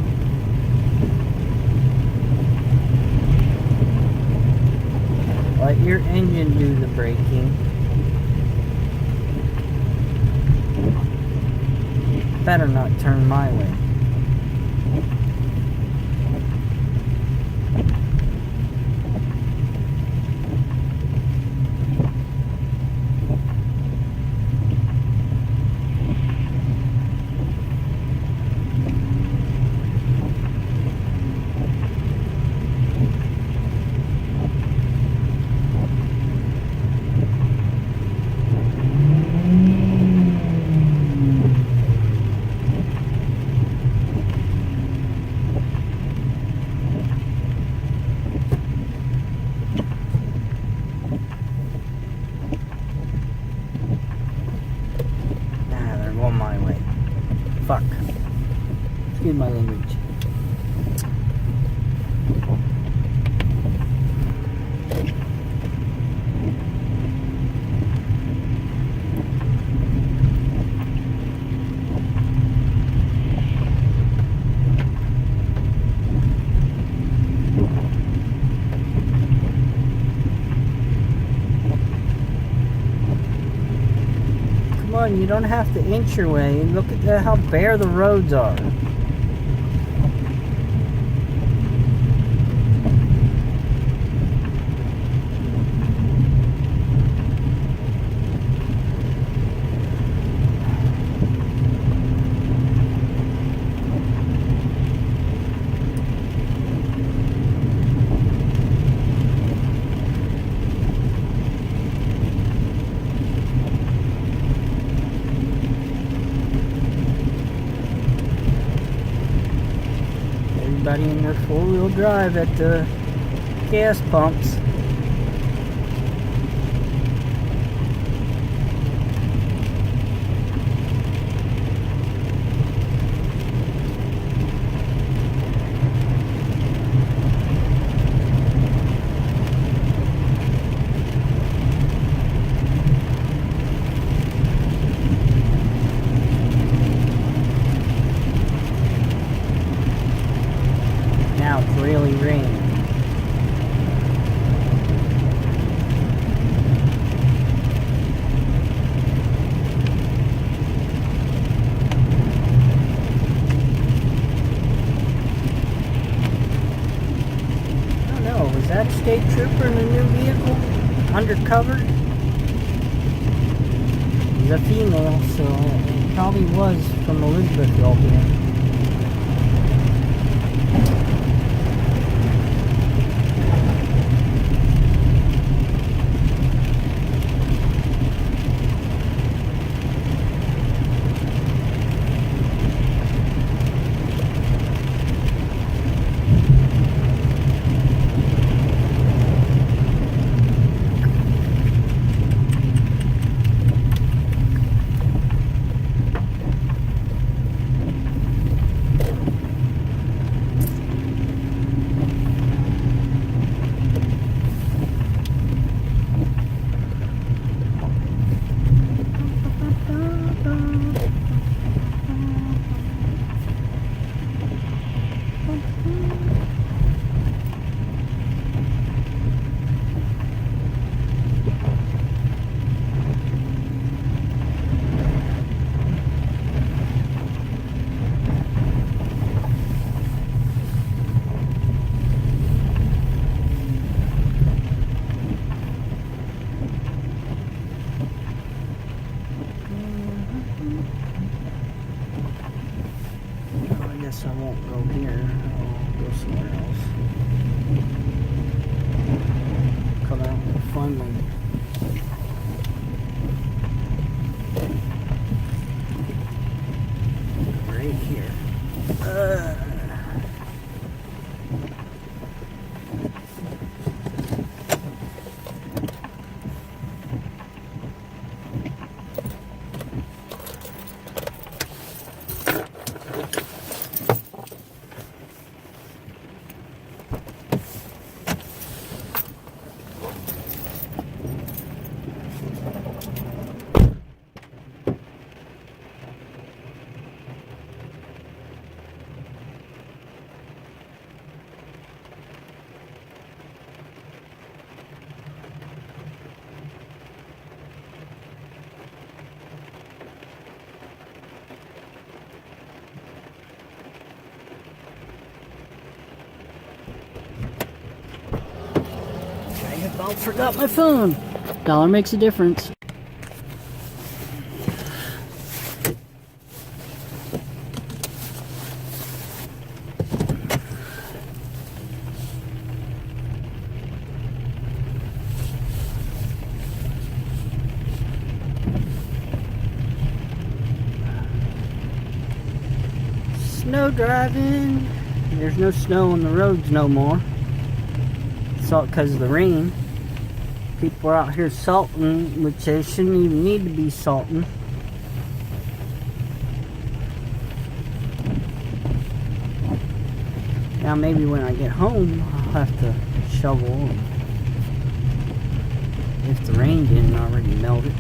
Let your engine do the braking. Better not turn my way. My way. Fuck. Excuse my language. You don't have to inch your way. Look at how bare the roads are. Everybody in their four-wheel drive at the gas pumps. daily rain. I don't know, was that a state trooper in a new vehicle? Undercover? He's a female, so it probably was from Elizabethville here. I guess I won't go here. I'll go somewhere else. Come out and find my right here. I about forgot my phone. Dollar makes a difference. Snow driving. There's no snow on the roads no more. It's all because of the rain. People are out here salting, which they shouldn't even need to be salting. Now maybe when I get home, I'll have to shovel if the rain didn't already melt it.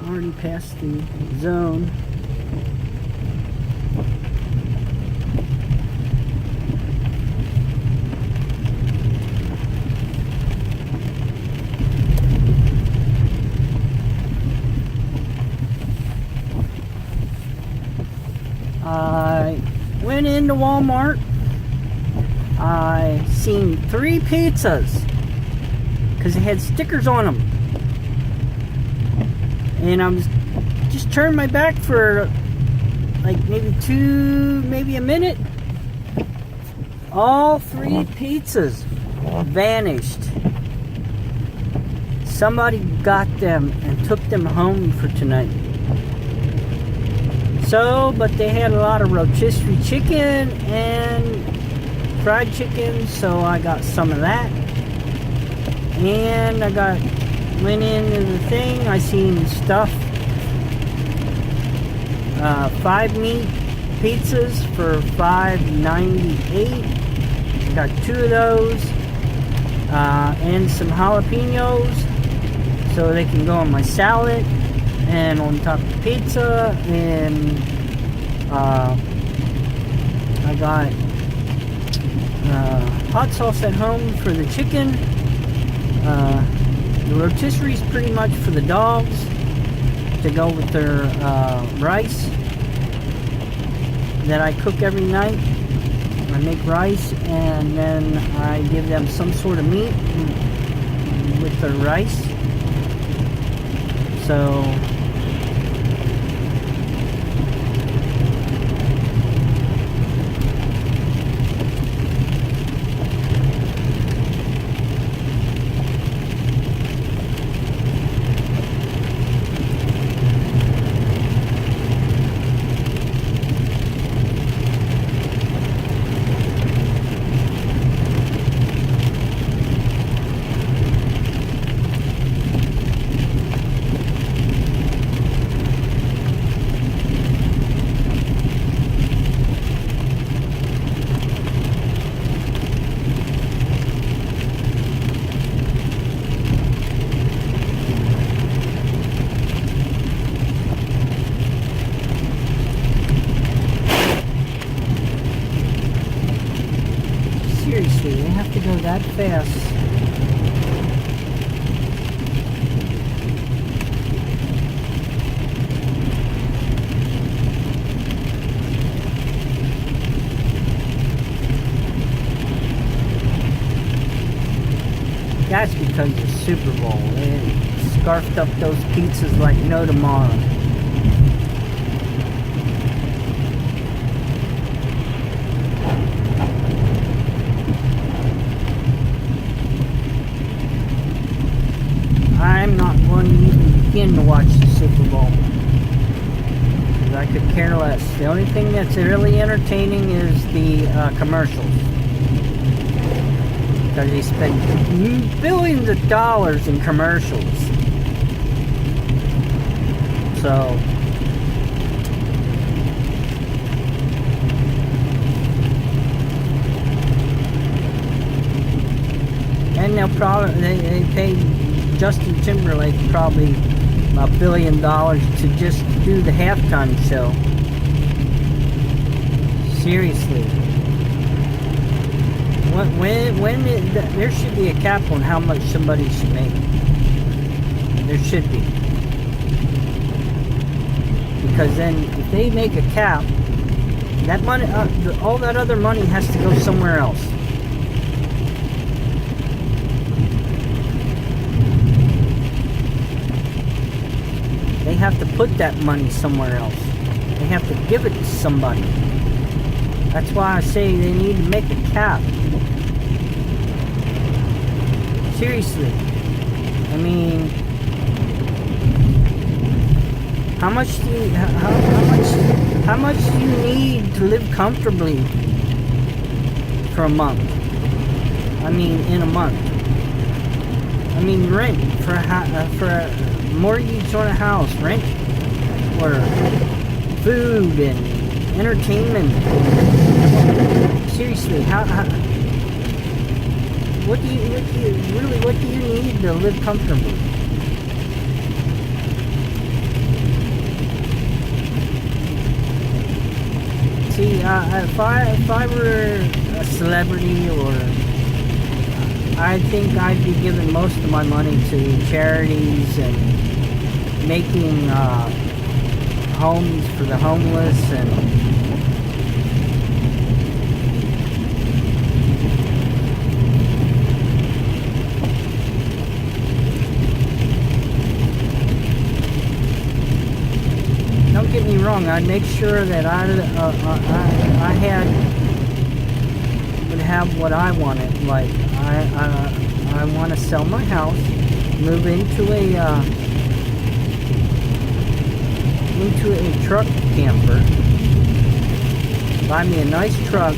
Already past the zone. I went into Walmart. I seen 3 pizzas because they had stickers on them. And I was just turned my back for like maybe a minute. All 3 pizzas vanished. Somebody got them and took them home for tonight. So, but they had a lot of rotisserie chicken and fried chicken, so I got some of that. And went into the thing, I seen stuff. 5 meat pizzas for $5.98. Got 2 of those. And some jalapenos. so they can go on my salad and on top of the pizza. And I got hot sauce at home for the chicken. The rotisserie is pretty much for the dogs to go with their rice that I cook every night. I make rice and then I give them some sort of meat with their rice. So seriously, they have to go that fast. That's because of the Super Bowl. They scarfed up those pizzas like no tomorrow. I'm not going to even begin to watch the Super Bowl, because I could care less. The only thing that's really entertaining is the commercials, because they spend billions of dollars in commercials. So and they'll probably they pay Justin Timberlake probably $1 billion to just do the halftime show. Seriously. There should be a cap on how much somebody should make. There should be. Because then if they make a cap, that money, all that other money has to go somewhere else. They have to put that money somewhere else. They have to give it to somebody. That's why I say they need to make a cap. Seriously. I mean, how much do you, how much do you need to live comfortably for a month? I mean, in a month. I mean, rent for a mortgage on a house, rent for food and entertainment. Seriously, what do you need to live comfortably? See, if I were a celebrity, or I think I'd be giving most of my money to charities and making homes for the homeless and don't get me wrong, I'd make sure that I would have what I wanted. Like I want to sell my house, move into a truck camper, buy me a nice truck,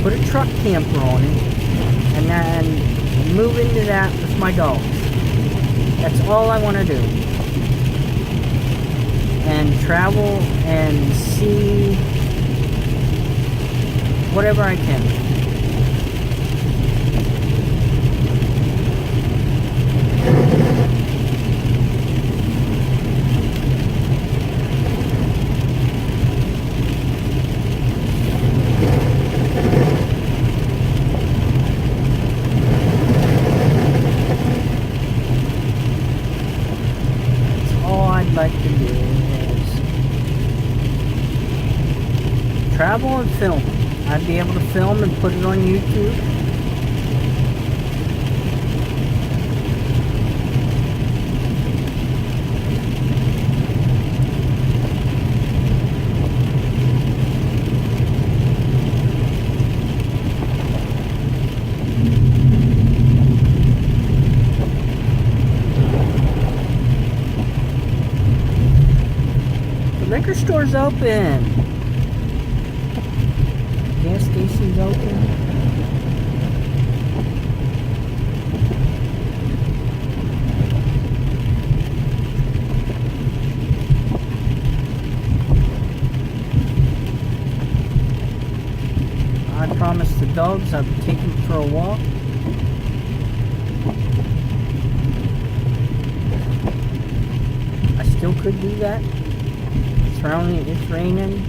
put a truck camper on it, and then move into that with my dogs. That's all I want to do. And travel and see whatever I can. like to do is travel and film. I'd be able to film and put it on YouTube. Liquor store's open. Gas station's open. I promised the dogs I would take them for a walk. I still could do that. It's raining.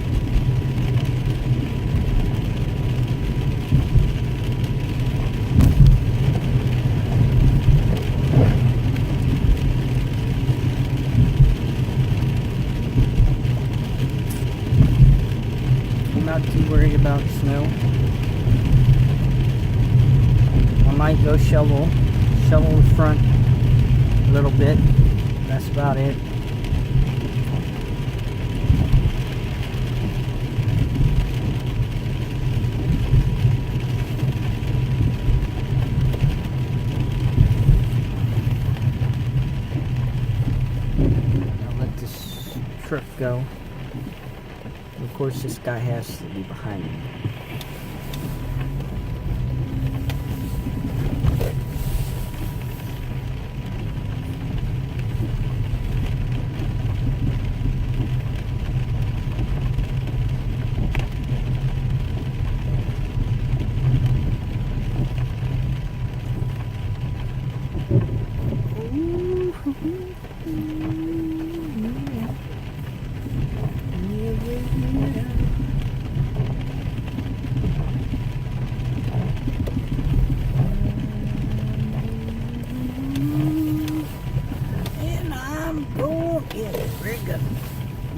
I'm not too worried about snow. I might go shovel the front a little bit. That's about it. Truck go. Of course, this guy has to be behind me.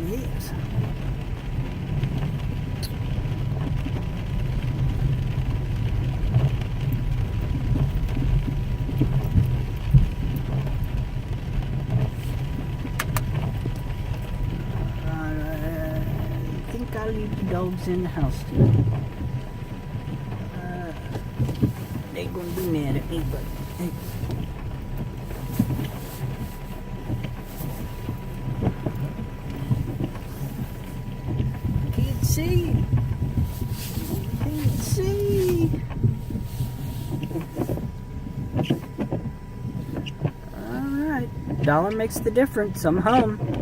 Yes. I think I'll leave the dogs in the house today. They're gonna be mad at me, but hey. Can't see. Alright. $1 makes the difference. I'm home.